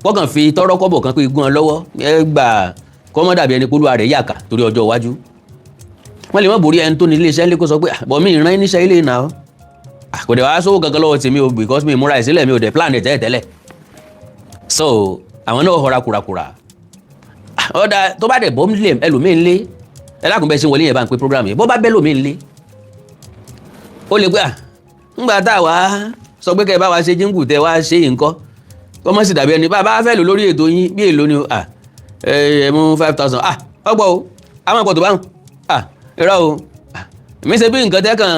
wọ́n kàn fi tọ́rọ́ kọ́bọ̀ kan pé igun ọ lọ́wọ́ ẹ gbà kọ́mọ́ dàbí ẹni polúwa rẹ̀ yàkà torí ọjọ́ iwájú wọ́n lè má borí ẹni tó ní iléeṣẹ́ ńlé kó sọ pé bọ̀ mí ìran níṣẹ́ ilé náà kò dẹ̀ wá sówó kankan lọ́wọ́ tèmi o because mi múra ìsílẹ̀ mi ò dẹ̀ plan ẹ̀ tẹ́lẹ̀ so àwọn náà họra kùràkùrà ọ̀dà tó bá dẹ̀ bọ́ ẹlòmíì ń lé ẹlákùnbẹ́ sí wọlé yẹn bá ń pe program yẹn bọ́ bá bẹ́ lòmíì ń lé ó lè gbé ńgbà tá a wá sọ pé kẹ́ ẹ bá wa ṣe jíǹkù tẹ wá ṣe nǹkan kọ́mọ́ sì dàbí ẹni bá a fẹ́ lò lórí ètò yín bí èlò ni o ẹ mú 5,000 ọgbọ́ o àwọn ọ̀pọ̀ tó bá ń irọ́ o mi ṣe bí nǹkan tẹ́kàn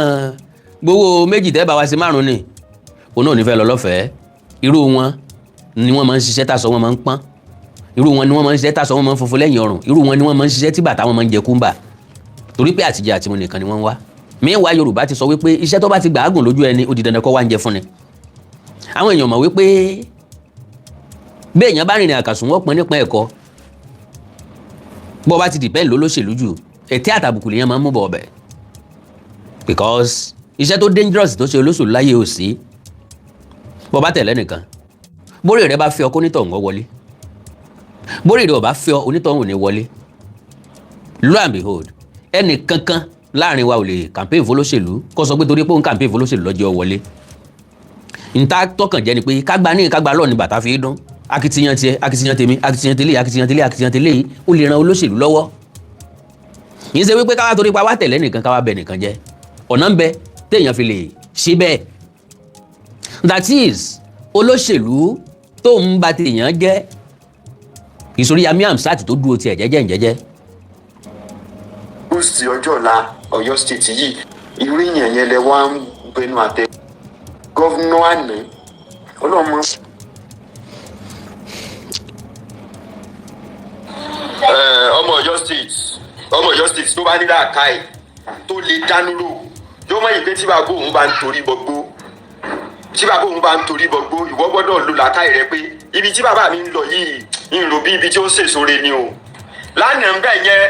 gbowó méjì tẹ́ bá wa ṣe 5 ni òun náà ò ní fẹ́ lọ lọ́fẹ̀ẹ́ irú wọn ni wọ́n máa ń ṣiṣẹ́ tàṣọ wọn máa ń pọ́n irú wọn ni wọ́n máa ń ṣiṣẹ́ tàṣọ wọn máa ń funfun lẹ́yìn ọrùn irú wọn ni wọ́n máa ń ṣiṣẹ́ tí bàtà wọn máa ń jẹ kúńbà torí pé àtijọ́ àtimu nìkan ni wọ́n wá míwá Yorùbá ti sọ wípé iṣẹ́ tó bá ti gbàágùn lójú ẹni ó di dandan kó wá ń jẹ fún ni àwọn èèyàn mọ̀ wípé bí èèyàn bá rìnrìn àkàsùn wọ́n pọn nípa ẹ̀kọ́ bó bá ti dìpẹ́ lólóṣèlú jù ètí àtàbùkù lèèyàn máa ń mú bọ̀ ọ̀bẹ̀ because iṣẹ́ tó dangerous tó ṣe olóṣèlú láyé ò sí bó bá tẹ̀lé nìkan bórí rẹ bá fẹ́ ọ kó onítọ̀hún wọlé bórí rẹ ò bá fẹ́ ọ onítọ̀hún ò ní wọlé lo and behold ẹnì kankan láàrin wa ò lè campaign fólóṣèlú kó sọ pé torí pé òun campaign fólóṣèlú lọ́jọ́ wọlé níta tọkàn jẹ́ ni pé kágbá ní kágbá lọ́ọ̀ ni bàtà fi dún akitiyan tiẹ̀ akitiyan tèmi akitiyan tèlé akitiyan tèlé akitiyan tèlé yìí ó lè ran olóṣèlú lọ́wọ́ yìí ṣe wípé káwá torí pa wá tẹ̀lé nìkan káwá bẹ nìkan jẹ́ ọ̀nà ń bẹ téèyàn fi lè ṣe bẹ́ẹ̀ that is olóṣèlú tó ń ba tèèyàn jẹ́ ìsorí Yami Amsat tó dúró tiẹ̀ jẹ́jẹ́ boost ọjọ́ ọ̀la Ọ̀yọ́ state yìí irú ìyẹn yẹn lẹ wá ń bẹnu àtẹ gọ́vnà àná ọlọ́mọ. ọmọ Ọ̀yọ́ state tó bá nílò àkáì tó lè dánú lò yóò mọ̀ yìí pé tí bàbá òun bá ń torí bọgbó ìwọ gbọ́dọ̀ lò làákàyè rẹ pé ibi tí bàbá mi ń lọ yìí ń lò bí ibi tí ó sèso re ni o lánàá ń bẹ̀ yẹn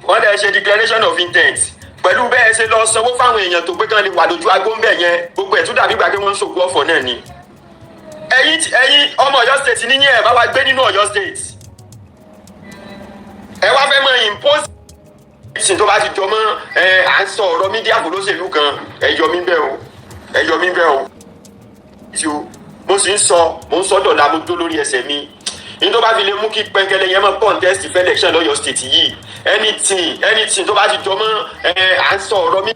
wọ́n lè ṣe declaration of intent pẹ̀lú bẹ́ẹ̀ ṣe lọ sanwó fáwọn èèyàn tó pé kán lè wà lójú agbó ń bẹ̀ yẹn gbogbo ẹ̀ tún dàbí gbàgbé wọn ń ṣòkú ọ̀fọ̀ náà ni. ẹ̀yin ọmọ Ọ̀yọ́ state níyìn ẹ̀ bá wa gbé nínú Ọ̀yọ́ state ẹ wá fẹ́ mọ impose ìsìn tó bá ti jọ mọ́ à ń sọ ọ̀rọ̀ mídíà kò lóṣèlú kan ẹ yọ mí bẹ́ẹ̀ o tí o mo sì ń sọ dọ̀la mo dó lórí ẹsẹ̀ mi ní tó bá fi lè mú kí pẹ́ńkẹ́lẹ́ yẹn mọ́ contest fẹ́ election lọ́yọ̀ state yìí anything tó bá ti jọ mọ́ à ń sọ ọ̀rọ̀ mi.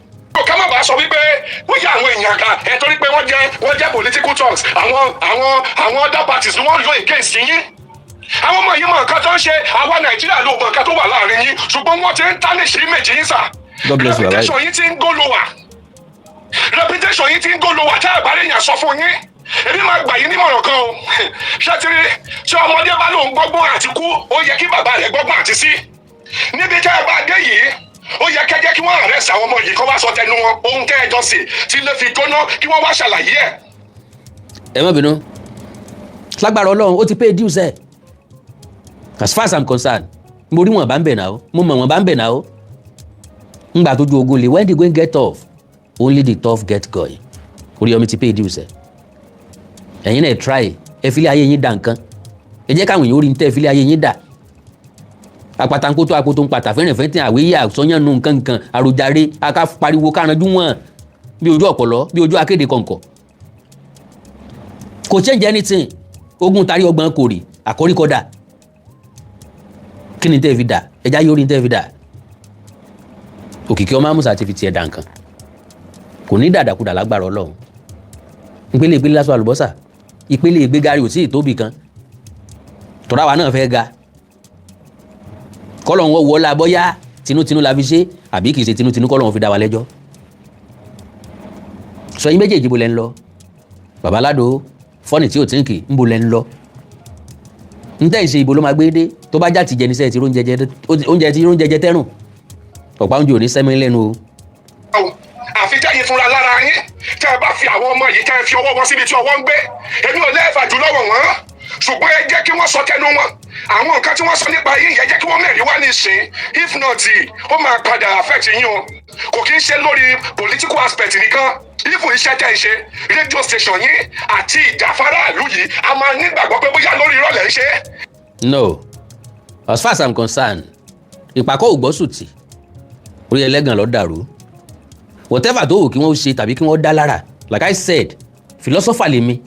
ká má bàa sọ wípé wọ́n yá àwọn èèyàn kan torí pé wọ́n jẹ́ political talks àwọn other parties ni wọ́n lò against yín àwọn ọmọ yìí mọ nǹkan tó ń ṣe àwa Nàìjíríà ló mọ nǹkan tó wà láàrin yín ṣùgbọ́n wọ́n ti ń tánìṣì méjì yín sà reputation yín ti ń go lower reputation yín ti ń go lower tá àgbáre yẹn sọ fún yín èmi máa gbà yín nímọ̀ràn kan o ṣètìrí tí ọmọdé bá lóun gbọ́gbọ́n àti kú ó yẹ kí bàbá rẹ̀ gbọ́gbọ́n àti sí níbi tẹ́ ẹ bá dé yìí ó yẹ kẹ́jẹ́ kí wọ́n arrest àwọn ọmọ yìí kó wá sọ tẹnu wọn ohun tẹ́ ẹ jọ sí tí lè fi jóná kí wọ́n wá ṣàlàyé ẹ̀. ẹ má bínú lágbára Ọlọ́run ó ti pay dues ẹ̀ as far as I'm concerned mo rí wọn bá ń bẹ̀ náà mo mọ̀ wọn bá ń bẹ̀ náà ńgbà tó ju ogun lè when the going get tough only the tough get going Oriyomi ti pay dues ẹ̀ ẹ̀yin náà try ẹ fi lé ayé yín dà nǹkan ẹ jẹ́ káwọn èèyàn orí ń tẹ́ ẹ fi lé ayé yín dà apatankoto akoto ń pàtà fẹ́rẹ̀ fẹ́ntì àwéyé àsọyànnù nǹkan àròjàre aká pariwo káranjú wọn bí ojú ọ̀pọ̀lọ́ bí ojú akéde kọ̀ǹkọ̀ kò change anything ogun tari ọgbọ̀n kòrì àkọ́ríkọ́dà kí ni tẹ́ fi dà ẹja yóò rí tẹ́ fi dà òkìkí ọmọ amúsà ti fi tiẹ̀ dà nǹkan kò ní dàdàkudà lágbára Ọlọ́run ìpele ìpele lásán àlùbọ́sà ìpele ìgbégari ò sí ìtóbi kan tọ́ra wa náà fẹ́ ga kọ́lọ̀ wọn wọlé abọ́yá tinútinú la fi ṣe àbí kìí ṣe tinútinú kọ́lọ̀ wọn fi dá wa lẹ́jọ́ sọ yín méjèèjì bó lẹ́ ń lọ Babaalado fọ́nì tí ò tí ń kì ń bó lẹ́ ń lọ ń tẹ́ ń ṣe ìbò ló máa gbé dé tó bá já ti jẹ níṣẹ́ ti oúnjẹ jẹ tẹ́rùn ọ̀pá oúnjẹ ò ní sẹ́mi lẹ́nu o. àfi jẹ́yìn fúnra lára yín tẹ́ ẹ bá fi àwọn ọmọ yìí tẹ́ ẹ fi ọwọ́ wọn síbi tí ọwọ́ ń gbé èmi ò lẹ́ẹ̀fà jù lọ́wọ́ wọn ṣùgbọ́n ẹ jẹ́ kí wọ́n sọ tẹnu wọn àwọn nǹkan tí wọ́n sọ nípa yín yẹn jẹ́ kí wọ́n mẹ́rin wá nísìn if not ó máa padà affect yín o kò kí ń ṣe lórí political aspect nìkan ifun iṣẹ́ tẹ́ ń ṣe radio station yín àti ìjàfárá ìlú yìí a máa nígbàgbọ́ pé bóyá lórí irọ́ lẹ̀ ń ṣe. no as far as I'm concerned ìpàkọ́ ògbọ́sùtì orí ẹlẹ́gàn ló dàrú whatever tó wù kí wọ́n ṣe tàbí kí wọ́n dá lára like I said philosopher lèmi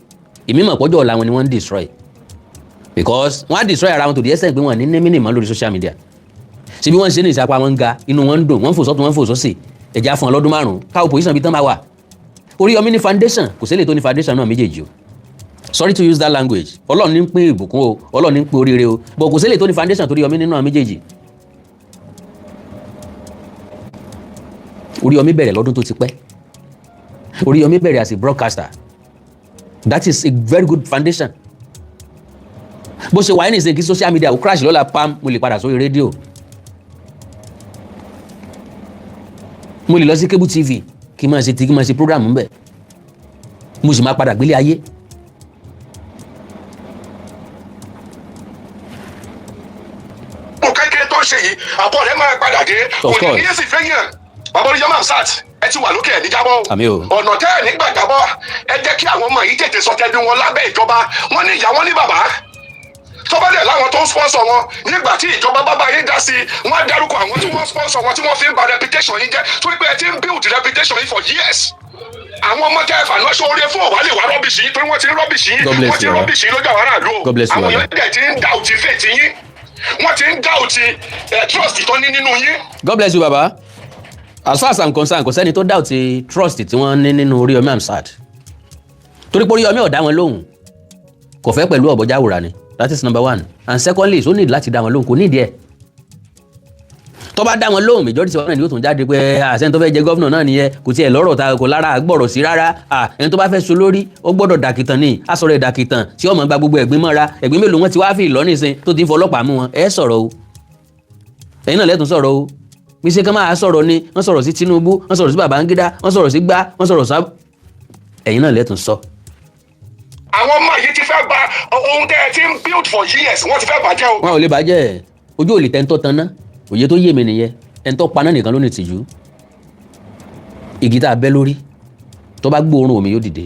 èmi mọ̀ pọ́jọ́ ọ̀la wọn ni wọ́n ń destroy because wọ́n á destroy ara wọn to the extent pé wọ́n ní mínìmọ́ lórí social media ṣe bí wọ́n ṣe ní ìsapá wọn ń ga inú wọn ń dùn wọ́n ń fò sọ́tún wọ́n ń fò sósì ẹ̀já fún ọ lọ́dún 5 káwọ́ position bí tán bá wà Oriyomi ní foundation kò sílẹ̀ tó ní foundation náà méjèèjì o sorry to use that language Ọlọ́run ní ń pín ìbùkún o Ọlọ́run ní ń pín oríire o but kò sílẹ̀ tó ní foundation tó Oriyomi nínú àwọn méjèèjì Oriyomi bẹ̀rẹ̀ lọ́dún tó ti pẹ́ Oriyomi bẹ̀rẹ̀ as a broadcaster that is a very good foundation bó ṣe wà ní ìsìn kí social media ó crash lọ́la pam mo lè padà sórí rédíò mo lè lọ sí cable tv kí n máa ṣe program ń bẹ̀ mo sì máa padà gbélé ayé mo kékeré tó ṣe yìí àbọ̀ rẹ̀ máa padà dé òní ní èsì fẹ́yìn bàbá Oriyomi Hamzat ẹ ti wà lókè ẹ̀ ní jábọ́ ọ̀nà tẹ́ ẹ̀ nígbà jábọ́ ẹ jẹ́ kí àwọn ọmọ yìí tètè sọ tẹ́bí wọn lábẹ́ ìjọba wọn ní ìyá wọn ní bàbá tọ́ba dẹ̀ láwọn tó ń sponsor wọn nígbà tí ìjọba bábá yín dá sí i wọ́n á dárúkọ àwọn tí wọ́n sponsor wọn tí wọ́n fi ń ba reputation yín jẹ́ torí pé ẹ ti ń build reputation yín for years àwọn ọmọ tẹ́ ẹ fà náà ṣoore fún ọ̀wá lè wá rọ́bìṣì yín torí wọ́n ti ń rọ́bìṣì yín wọ́n ti ń rọ́bìṣì yín lójú àwọn aráàlú o àwọn yẹn dẹ̀ ti ń doubt faith yín wọ́n ti ń doubt trust tó ní nínú yín. God bless you baba as far as I'm concerned kò sẹ́ni tó doubt trust tí wọ́n ní nínú Oriyomi Hamzat torí pé Oriyomi ò dá wọn lóhùn kò fẹ́ pẹ̀lú ọ̀bọ̀jáwòrán ni that is number 1 and secondly so need láti dá wọn lóhùn kò nídìí ẹ̀ tó bá dá wọn lóhùn majority wọn náà ni yóò tún jáde pé àṣẹ tó fẹ́ jẹ gọ́vnà náà nìyẹn kò tiẹ̀ lọ́rọ̀ ta kò lára gbọ́rọ̀ sí rárá ẹni tó bá fẹ́ so lórí ó gbọ́dọ̀ dàkìtàn ní àsọ̀rọ̀ ìdàkìtàn tí ọmọ gba gbogbo ẹ̀gbin mọ́ra ẹ̀gbin mélòó wọn ti wá fi ìlọ́nìsìn tó ti ń fọlọ́pàá mú wọn ẹ sọ̀rọ̀ o ẹ̀yin náà lẹ́tùn sọ̀rọ̀ o bí ṣe kán máa sọ̀rọ̀ ni wọ́n sọ̀rọ̀ sí Tinubu wọ́n sọ̀rọ̀ sí Babangida wọ́n sọ̀rọ̀ sí gbá wọ́n sọ̀rọ̀ sá ẹ̀yin náà lẹ́tùn sọ. àwọn ọmọ yìí ti fẹ́ bà ohun tẹ́ ẹ ti ń build for years wọ́n ti fẹ́ bàjẹ́ o. wọn ò lè bàjẹ́ ojú ò lè tẹ́ńtọ́ tan ná òye tó yé mi nìyẹn ẹ̀ńtọ́ paná nìkan ló ní tìjú igi tá a bẹ́ lórí tó bá gbóòórùn omi yóò dìde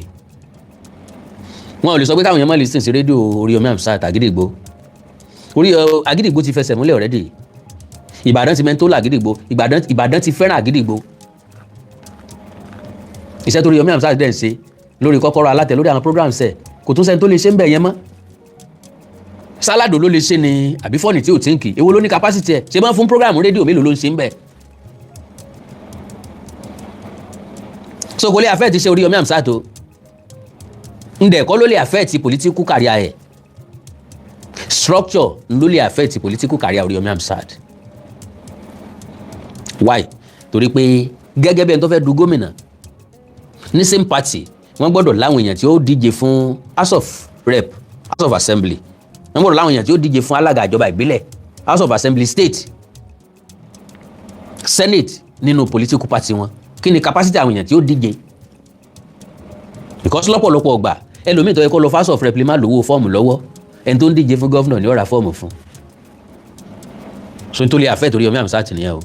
wọn ò lè sọ pé káwọn èèyàn má lè sìn sí rédíò Oriyomi Hamzat Àgídìgbò Àgídìgbò ti fẹsẹ̀ múlẹ̀ already Ìbàdàn ti mẹ́ńtó l'Àgídìgbò Ìbàdàn ti fẹ́ràn Àgídìgbò iṣẹ́ tó Oriyomi Hamzat dẹ̀ ń ṣe lórí kọ́kọ́rọ́ alátẹ lórí àwọn programs ẹ̀ kò tún sẹ́ni tó lè ṣe ń bẹ̀ yẹn mọ́ sálàdò ló lè ṣe ni àbí fọ́ọ̀nì tí ò tí ń kì èwo ló ní capacity ẹ̀ ṣe máa fún program rédíò mélòó ló ń ṣe ń bẹ̀ so kò lè affect ṣe Oriyomi Hamzat o ǹdẹ̀ kọ́ ló lè affect political career ẹ̀ structure ló lè affect political career Oriyomi Hamzat why torí pé gẹ́gẹ́ bí ẹni tó fẹ́ du gómìnà ní same party wọ́n gbọ́dọ̀ láwọn èèyàn tí ó díje fún House of Rep House of Assembly wọ́n gbọ́dọ̀ láwọn èèyàn tí ó díje fún alága ìjọba ìbílẹ̀ House of Assembly state Senate nínú political party wọn kí ni capacity àwọn èèyàn tí ó díje because lọ́pọ̀lọpọ̀ ọgbà ẹlòmíì tó yẹ kó lọ House of Rep lè má lówó fọ́ọ̀mù lọ́wọ́ ẹni tó ń díje fún gọ́vnà ni ó ra fọ́ọ̀mù fún so nítorí affect Oriyomi Hamzat nìyẹn o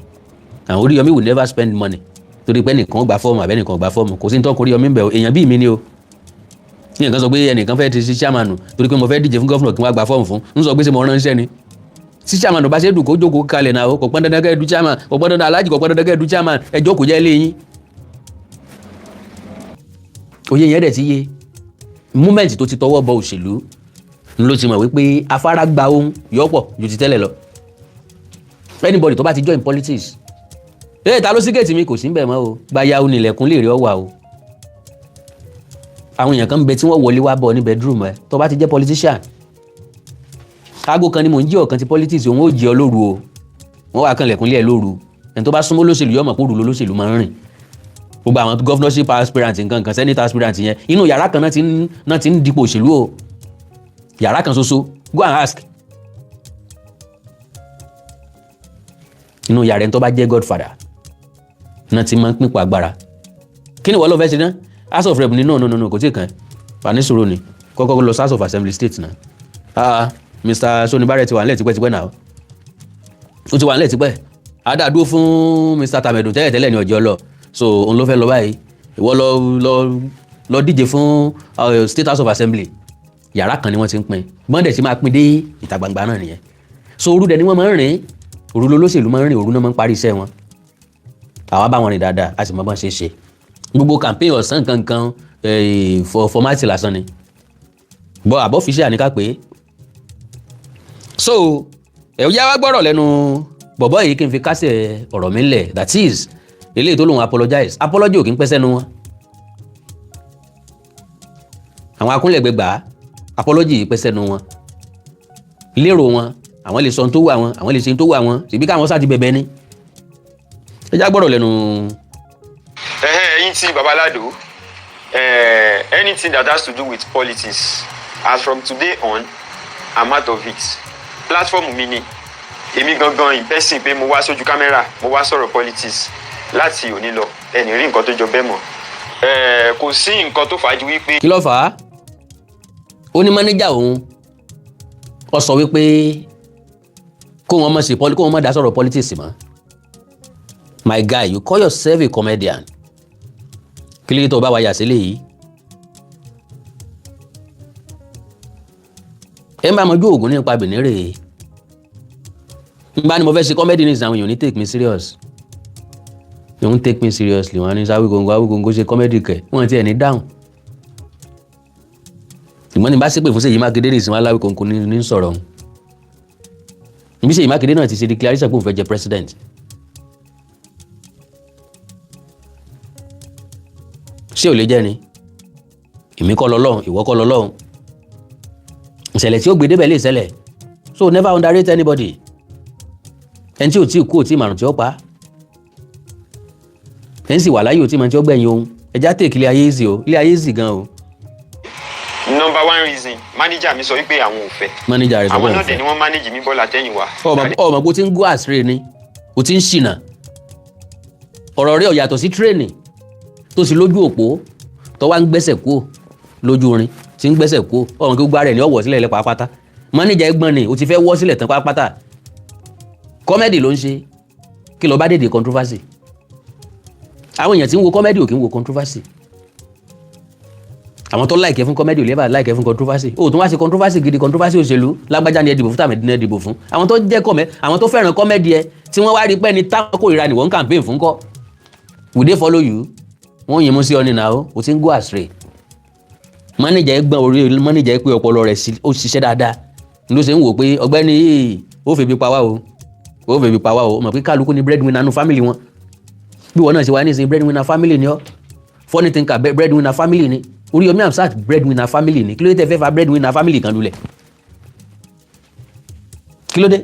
àwọn Oriyomi will never spend money torí pé ẹnìkan gba fọ́ọ̀mù àbẹ́nìkan gba fọ́ọ̀mù kò sí ní tọ́kọ Oriyomi ń bẹ̀ èèyàn bíi mi ni o ní nǹkan sọ pé ẹnìkan fẹ́ ti sí chairman torí pé mo fẹ́ díje fún gọ́vnà kí wọ́n gba fọ́ọ̀mù fún ń sọ pé ṣe mo ránṣẹ́ ni sí chairman bá ṣe dùn kó jókòó kalẹ̀ náà kò pọ́n dandan kẹ́ du chairman kò pọ́n dandan aláàjì kò pọ́n dandan kẹ́ du chairman ẹjọ́ kò jẹ́ léyìn òye yẹn dẹ̀ ti yé moment tó ti tọwọ́ bọ òṣèlú ló ti mọ̀ wípé afárá gba ohun yọ̀pọ̀ ju ti tẹ́lẹ̀ lọ anybody tó bá ti join politics ta ló sí gẹ̀ẹ́tì mi kò sí ń bẹ̀ mọ́ o gbáyà ó nílẹ̀kùn lè rí ọwà o àwọn èèyàn kan ń bẹ tí wọ́n wọlé wá bọ̀ ní bedroom ẹ tó bá ti jẹ́ politician aago kan ni mò ń jí ọ̀kan ti politics òun ó jí ọ lóru o wọ́n wá kan lẹ̀kùn lé ẹ lóru ẹni tó bá súnmọ́ lóṣèlú yọmọ̀ pé òru lóṣèlú máa ń rìn gbogbo àwọn governorship aspirant nǹkan kan senate aspirant yẹn inú yàrá kan náà ti ń dipò òṣèlú o yàrá kan ṣoṣo go and ask inú yàrá ẹni tó bá jẹ́ godfather náà ti máa ń pín ipò agbára kí ni wọ́n lọ fẹ́ ṣe náà House of Rep ni no kò tí ì kàn fanisoro ni kọ́kọ́ lọ House of Assembly state náà Mr. Soni Barrett wà nílẹ̀ tipẹ́tipẹ́ náà ó ti wà nílẹ̀ tipẹ́ àdàdúró fún Mr. Tamedu tẹ́lẹ̀ ní ọjọ́ lọ so òun ló fẹ́ lọ báyìí ìwọ lọ díje fún State House of Assembly yàrá kan ni wọ́n ti ń pín bọ́ndẹ̀ tí máa pín dé ìta gbangba náà nìyẹn so òru dẹ̀ ni wọ́n máa ń rìn òru lolóṣèlú máa ń rìn òru náà máa ń parí iṣẹ́ wọn àwa bá wọn rìn dáadáa a sì mọ bọ́n ṣe gbogbo campaign ọ̀sán kankan fọmátì lásán ni bọ́ àbọ̀ official ní ká pé so ẹ̀yà wá gbọ́rọ̀ lẹ́nu bọ̀bọ́ yìí kí n fi kásẹ̀ ọ̀rọ̀ mi lẹ̀ that is eléyìí tó lóun apology ò kí ń pẹ́ sẹ́nu wọn àwọn akúnlẹ̀gbẹ̀gbà apology yìí pẹ́ sẹ́nu wọn lérò wọn àwọn lè sọ ohun tó wà wọn àwọn lè ṣe ohun tó wà wọn ṣèbí káwọn sá ti bẹ̀bẹ̀ ni ẹ̀yà gbọ́rọ̀ lẹ́nu. ẹ̀yin tí Babaalado anything that has to do with politics as from today on I'm out of it platform mi ni èmi gangan in person pé mo wá sójú kámẹ́rà mo wá sọ̀rọ̀ politics láti òní lọ ẹni rí nǹkan tó jọ bẹ́ẹ̀ mọ́ kò sí nǹkan tó fàájú wípé. kí ló fà á ó ní mánéjà òun ó sọ wípé kó wọn má dá sọ̀rọ̀ politics mọ́ my guy you call yourself a comedian kí ló tó bá wa yà sílẹ̀ yìí ẹ máa mọjú òògùn nípa bìnírè n bá ní mo fẹ́ ṣe comedy ní ìsàwọn èèyàn ní take me serious you won't take me seriously wọn á ní Awikoko ṣe comedy kẹ wọn ti ẹ̀ ní dáhùn ìmọ̀ ní bá ṣépè fún Ṣèyí Mákindé ní ìsìnwá Awikoko ní sọ̀rọ̀ ọ̀hún ibi Ṣèyí Mákindé náà ti ṣe declaration pé òun fẹ́ jẹ president ṣé ò lè jẹ́ ni èmi kọ́ lọ́lọ́run ìwọ kọ́ lọ́lọ́run ìṣẹ̀lẹ̀ tí ó gbé débẹ̀ lè ṣẹlẹ̀ so never underrate anybody ẹni tí ò tí kú ò tí màrùn tí ó pa ẹni sì wà láyé ò tí màrùn tí ó gbẹ̀yìn ohun ẹja tèkì ilé ayé easy o ilé ayé easy gan o. number one reason manager mi sọ wípé àwọn ò fẹ́ manager rẹ sọ pé àwọn òun náà fẹ́ dẹ̀ ni wọ́n manage mi bọ́ọ̀lù àtẹ̀yìnwá. ọmọ bó ti ń gún àṣírí ni o ti ń ṣìnà ọ̀rọ̀ rẹ ò yàtọ̀ sí tírénì tó sì lójú òpó tó wá ń gbẹ́sẹ̀ kúò lójú orin tí ń gbẹ́sẹ̀ kúò ọmọ kí gbá rẹ̀ ní ọ̀wọ̀ sílẹ̀ lẹ́pàá pátá manager ẹgbọ́n ni o ti fẹ́ wọ́ sílẹ̀ tán pátápátá kọ́mẹ́dì ló ń ṣe kí ló bá dèdè controversy àwọn èèyàn tí ń wo kọ́mẹ́dì ò kí ń wo controversy àwọn tó láìkẹ́ fún kọ́mẹ́dì ò lè bá láìkẹ́ fún controversy ó tún wá sí controversy gidi controversy òṣèlú lágbájá ni ẹ dìbò fún tàbí ẹ dìbò fún àwọn tó jẹ́ àwọn tó fẹ́ràn kọ́mẹ́dì ẹ tí wọ́n wá rí pé ní táwọn kórìíra ni wọ́n ń campaign fún kọ́ will they follow you wọ́n yìí mú sí ọ nínú àwọn o ti ń go astray manager ẹgbọ́n orí manager pé ọpọlọ rẹ̀ ó ṣiṣẹ́ dáadáa ló ṣe ń wò pé ọgbẹ́ni yìí ó fèbí pa wá o mọ̀ pé kálukú ni breadwinner nínú family wọn bí wọn náà ṣe wá ní ìsìn breadwinner family ni ọ́ funny thinker breadwinner family ni Oriyomi Hamzat breadwinner family ni kí ló dé tẹ́ fẹ́ fa breadwinner family kan lulẹ̀ kí ló dé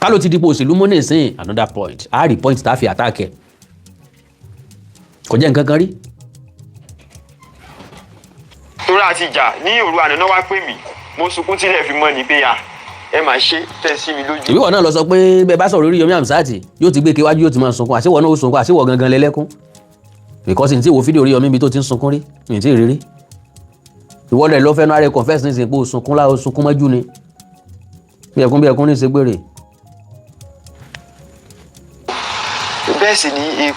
kálọ̀ ti dípò òṣèlú mọ́ ní ìsìn another point àárí point tá a fi attack ẹ̀ kò jẹ́ nǹkan kan rí. tóra àti ìjà ní òru àná náà wá pè mí mo sunkún tílẹ̀ fi mọ́ ni pé ẹ máa ṣe tẹ́ sí mi lójú. ìwọ náà lọ sọ pé bẹ́ẹ̀ bá sọ̀rọ̀ Oriyomi Hamzat yóò ti gbé kéwájú yóò ti máa sunkún àṣewọ náà ó sunkún àṣewọ gangan lẹ́lẹ́kún because n tí wo fídíò Oriyomi bí tó ti ń sunkún rí n tí ì rírí ìwọ rẹ̀ lọ fẹ́ náà rẹ̀ confess ní ìsìn pé ó sunkún láò sunkún mọ́jú ni bí ẹkún ní ìṣègbèrè. bẹ́ẹ̀ sì ni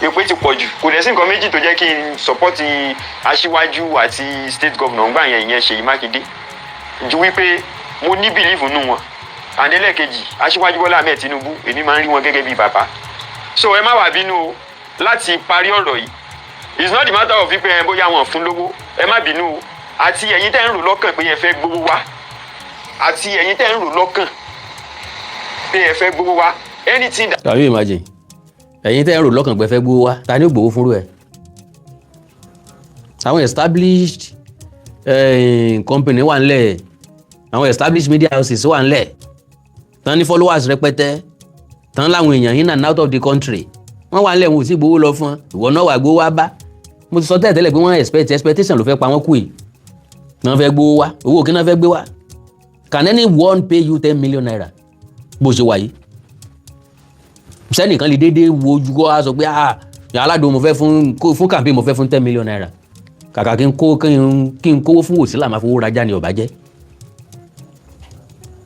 èpè ti pọ̀ jù kò dẹ̀ sí nǹkan méjì tó jẹ́ kí n support aṣíwájú àti state governor ńgbà yẹn ìyẹn Ṣèyí Mákindé ju wípé mo ní belief nù wọn àdélẹ́kejì aṣíwájú Bọ́lá Ahmed Tinubu èmi máa ń rí wọn gẹ́gẹ́ bí bàbá so ẹ má wà bínú o láti parí ọ̀rọ̀ yìí it's not the matter of wípé bóyá wọn fún lówó ẹ má bínú o àti ẹ̀yin tẹ́ ń rò lọ́kàn pé ẹ fẹ́ gbowó wá àti ẹ̀yin tẹ́ ń rò lọ́kàn pé ẹ fẹ́ gbowó wá anything that. can you imagine ẹ̀yin tẹ́ ń rò lọ́kàn pé ẹ fẹ́ gbowó wá ta ni ó gbowó fúnrú ẹ̀ àwọn established company wà ńlẹ̀ àwọn established media houses wà ńlẹ̀ tán ní followers rẹpẹtẹ tán láwọn èèyàn in and out of the country wọ́n wà ńlẹ̀ wọn ò sì gbowó lọ fún ìwọ náà wà gbowó wá bá mo ti sọ tẹ́lẹ̀ pé wọ́n expectation ló fẹ́ pa wọ́n kú yìí náà fẹ́ gbowó wá owó kí náà fẹ́ gbé wá can anyone pay you 10 million naira bó ṣe wà yìí sẹ́nìkan lè déédéé wo ojú kó wá sọ pé aládùn mo fẹ́ fún campaign mo fẹ́ fún 10 million naira kàkà kí n kówó fún Wòsílà máa fowó rajá ni ọ̀bá jẹ́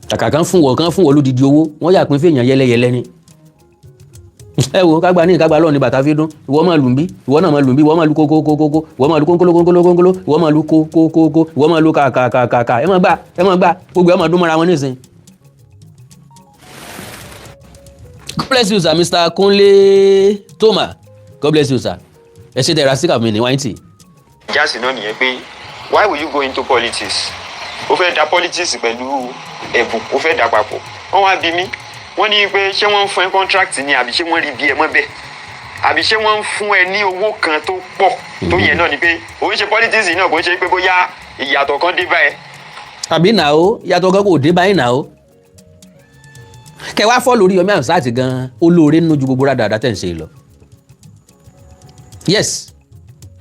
kàkà kan fún wọ́n lódìdí owó wọ́n yà pín fèèyàn yẹlẹyẹlẹ ni ẹ wo kágbá ní ìkágbá lọ́ọ̀ ní bàtà fi dún ìwọ máa lù ń bí ìwọ náà máa lù ń bí ìwọ máa lu kókókókókó ìwọ máa lu kónkólókónkólókónkóló ìwọ máa lu kókókókó ìwọ máa lu kàkàkàkà ẹ máa gbà gbogbo ẹ máa dún mọ́ra wọn nísìn. God bless you sir Mr. Kunle Toma God bless you sir ẹ ṣe tẹ̀ra síkà mi ní wáìntì. jáàsì náà nìyẹn pé why will you go into politics ó fẹ́ da politics pẹ̀lú ẹ̀bùn ó fẹ́ da papọ̀ wọ́n wá bí mi wọ́n ní pé ṣé wọ́n ń fún ẹ contract ni àbí ṣé wọ́n rí bí ẹ mọ́ bẹ́ẹ̀ àbí ṣé wọ́n ń fún ẹ ní owó kan tó pọ̀ tó yẹ náà ni pé òun ṣe politics náà kò ń ṣe pé bóyá ìyàtọ̀ kan dé báyẹn. àbí nà ó ìyàtọ̀ kan kò dé báyìí nà ó kẹ wá fọ́ lórí Yomi Amsat gan olóore nínú ju gbogbo rádàrá tẹ̀ ń ṣe lọ. yes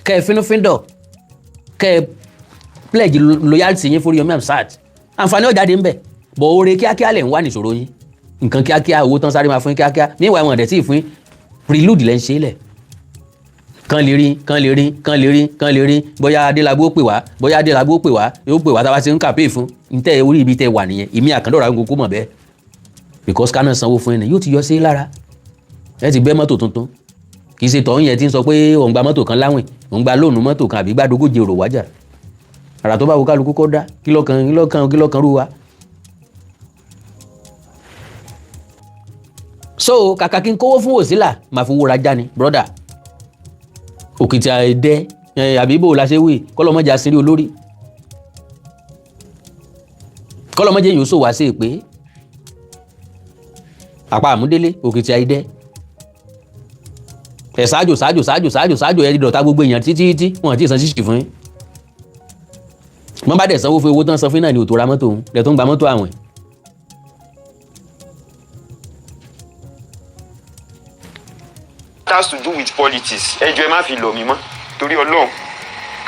kẹ ẹ fínúfíndọ̀ kẹ ẹ pledge loyalty yín fún Yomi Amsat àǹfààní ọ̀jáde ń bẹ̀ bọ̀ oore kíákíá lẹ̀ ń wá nìṣòro yín nǹkan kíákíá owó tán sáré máa fún yín kíákíá níwáyé wọn ọ̀dẹ̀ tí ì fún yín prelude lẹ́ ń ṣe lẹ̀ kan lè rí bóyá Adélabú ó pè wá yóò pè wá tá a bá ti ń kàpé fún ntẹ́ orí ibi tẹ́ wà nìyẹn èmi àkàndọ̀rọ̀ àwọn kókó mọ̀ bẹ́ẹ̀ because kánà sanwó fún ẹni yóò ti yọ sí lára ẹ ti gbé mọ́tò tuntun kì í ṣe tọ̀hún yẹn ti ń sọ pé òun gba mọ́tò kan láwìn òun gba lóònù mọ́tò kan àbí gbàdógójì èrò wájà àrà tó bá wo kálukú kọ́ dá kí lọ́kàn rú wa. so kàkà kí n kówó fún Wòsílà máa fowó ra já ni brother òkìtì àìdẹ àbí bò la ṣe wí kọlọmọjà sírí olórí kọlọmọjà yìí ó sò wá sí èpè àpá àmúdélé òkìtì àìdẹ ẹ ṣáájò ẹ dọ̀tá gbogbo èèyàn títí wọn àti ìsan ṣíṣì fún yín wọn bá dẹ̀ sanwó fún owó tán san fún náà ní òtò ra mọ́tò òun dẹ̀ tó ń gba mọ́tò àwìn. has to do with politics ẹjọ́ ẹ má fi lọ̀ mí mọ́ torí Ọlọ́run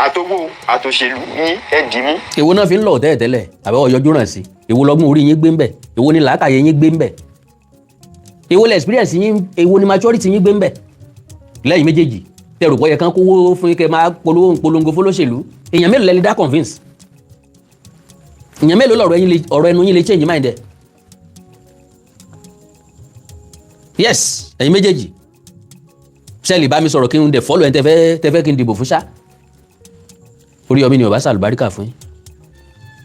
àtowó àtòṣèlú yín ẹ dì mú. èwo náà fi ń lọ tẹ́lẹ̀ àbẹ́ ọ̀yọ́jú ràn sí èwo lọ́gbọ́n orí yín gbé ń bẹ̀ èwo ni làákàyè yín gbé ń bẹ̀ èwo lẹ experience yín èwo ni maturity yín gbé ń bẹ̀ lẹ́yìn méjèèjì tẹrù pọ̀ yẹ kán kówó fún yín kẹ́ máa polongo fólóṣèlú èèyàn mélòó lẹ lè dá convince èèyàn mélòó lọ̀rọ̀ ẹnu yín lè change mind ẹ̀ yes ẹ̀yin méjèèjì sẹ́ẹ̀lì bá mi sọ̀rọ̀ kí n dẹ̀ fọ́lọ̀ ẹ̀ tẹ́fẹ́ kí n dìbò fún ṣá Oríyọmí ni ọba sàlùbáríkà fún yín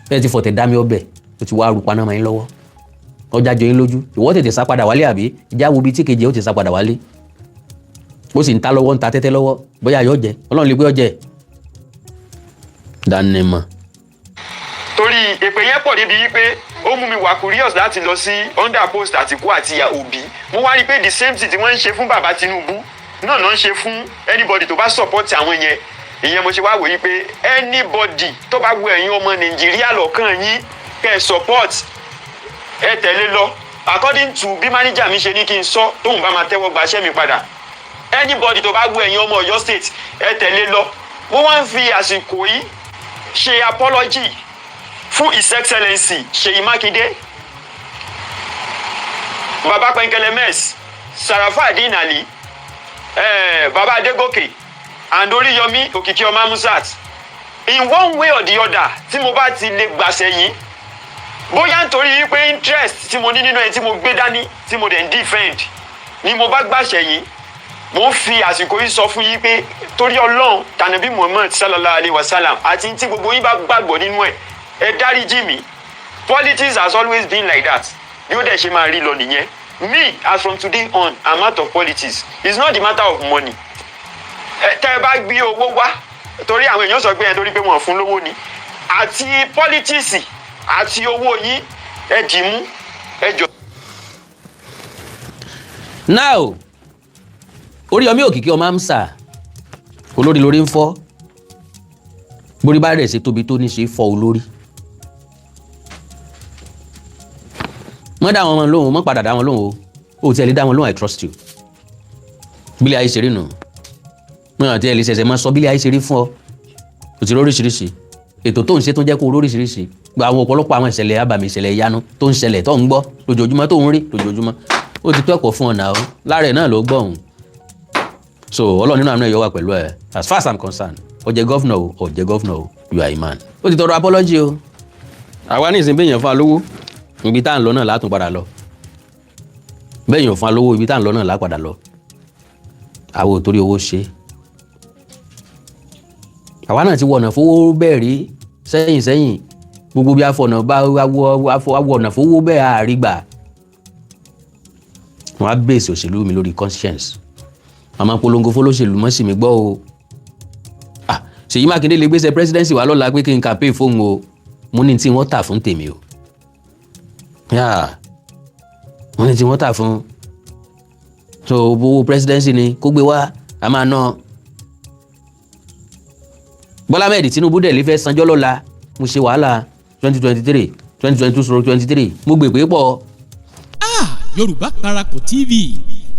bẹ́ẹ̀ ti fọ̀tẹ̀ dá mi ọbẹ̀ ó ti wá rúpa náà máa ń lọ́wọ́ ọjà jọ yín lójú ìwọ tètè sá padà wálé àbí ìjà wo bíi tí kejì ó ti sá padà wálé ó sì ń ta lọ́wọ́ ń ta tẹ́tẹ́ lọ́wọ́ bóyá yọ jẹ Ọlọ́run lè gbé ọjẹ dánimọ̀. torí èpè yẹn pọ̀ débi wípé ó mú mi wà curious láti lọ sí under post Àtìkú àti Òbí mo wá rí i pé the same thing tí wọ́n ń ṣe fún bàbá Tinubu náà ló ń ṣe fún anybody tó bá support àwọn yẹn ìyẹn mo ṣe wá wòye pé anybody tó bá wo ẹ̀yin ọmọ Nàìjíríà lọ́kàn yín kẹ́ ẹ support ẹ tẹ̀lé lọ according to bí manager mi ṣe ní kí n sọ tóun bá máa tẹ́wọ́ gbaṣẹ́ mi padà anybody tó bá wo ẹ̀yin ọmọ Ọ̀yọ́ state ẹ tẹ̀lé lọ mo wá ń fi àsìkò yìí ṣe apology fún his excellency Ṣèyí Mákindé baba Pẹ̀nkẹ́lẹ́ mess Sarafadeen Ali baba Adégòkè and Oriyomi Òkìkí ọmọ Amsat in one way or the other tí mo bá ti lè gbàṣẹ yìí bóyá nítorí pé interest tí mo ní nínú ẹ tí mo gbé dání tí mo dẹ̀ ń defend ni mo bá gbàṣẹ yìí mo ń fi àsìkò yìí sọ fún yín pé torí Ọlọ́run tànàbí Muhammad sallallahu alayhi wa sallam àti tí gbogbo yín bá gbàgbọ́ nínú ẹ dáríjì mi politics has always been like that bí ó dẹ̀ ṣe máa rí lọ nìyẹn me as from today on I'm out of politics it's not the matter of money tẹ́ ẹ bá gbé owó wá torí àwọn èèyàn sọ pé ẹ torí pé wọ́n fún lówó ni àti politics àti owó yín ẹ dì mú ẹ jọ. now Oríyọmí Òkìkí ọmọ Amsa olórí lórí ń fọ́ borí bá rẹ̀ ṣe tóbi tó ní ṣe fọ́ olórí mọ́ dá wọn lóhùn mọ́ padà dá wọn lóhùn o tí ẹ lè dá wọn lóhùn I trust you bílẹ̀ ayé ṣe rí nù mọ́ àti ẹ lè ṣẹ̀ṣẹ̀ mọ́ sọ bílẹ̀ ayé ṣe rí fún ọ kò sí lóríṣiríṣi ètò tó ń ṣe tó jẹ́ kó lóríṣiríṣi gba àwọn ọ̀pọ̀lọpọ̀ àwọn ìṣẹ̀lẹ̀ abàmì ìṣẹ̀lẹ̀ ìyanu tó ń ṣẹlẹ̀ tó ń gbọ́ lójoojúmọ́ tó ń rí lójoojúmọ́ ó ti tó ẹ̀kọ́ fún ọ̀nà o lára ẹ̀ náà ló gbọ́ òun so Ọlọ́run nínú àánú ẹ̀ yọ wà pẹ̀lú ẹ̀ as far as I'm concerned ó jẹ́ gọ́fúnà o ó jẹ́ gọ́fúnà o you are a man ó ti tọrọ apology o àwa ní ìsìn bẹ́yẹn fún alówó ibi tá à ń lọ náà látún padà lọ bẹ́yẹn fún alówó ibi tá à ń lọ náà lá padà lọ àwọn ò torí owó ṣe àwa náà ti wọ̀nà fowó bẹ́ẹ̀ rí sẹ́yìn gbogbo bí afọ̀nà bá wọ̀nà fowó bẹ́ẹ̀ àrígbà wọ́n á bèsì òṣèlú mi lórí conscience màmá polongo fólóṣèlú mọ́ sí mi gbọ́ o Ṣèyí Mákindé lè gbéṣẹ́ presidency wá lọ́la pé kí n campaign fóun o mo ní tí wọ́n tà fún tèmi o mo ní tí wọ́n tà fún so owó presidency ni kó gbé wá a máa ná Bọ́lá Ahmed Tinubu dẹ̀ lè fẹ́ sanjọ́ lọ́la mo ṣe wàhálà 2023 2022-23 mo gbè pé pọ̀. Yorùbá Parakọ̀ TV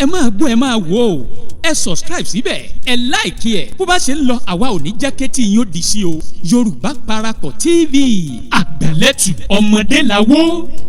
ẹ máa gbọ́ ẹ máa wò ó ẹ subscribe síbẹ̀ ẹ láìkí ẹ̀ bó bá ṣe ń lọ àwa ò ní jẹ́ kétí yín ó di sí o Yorùbá Parakọ̀ TV àgbẹ̀lẹ́tù ọmọdé làwọ̀.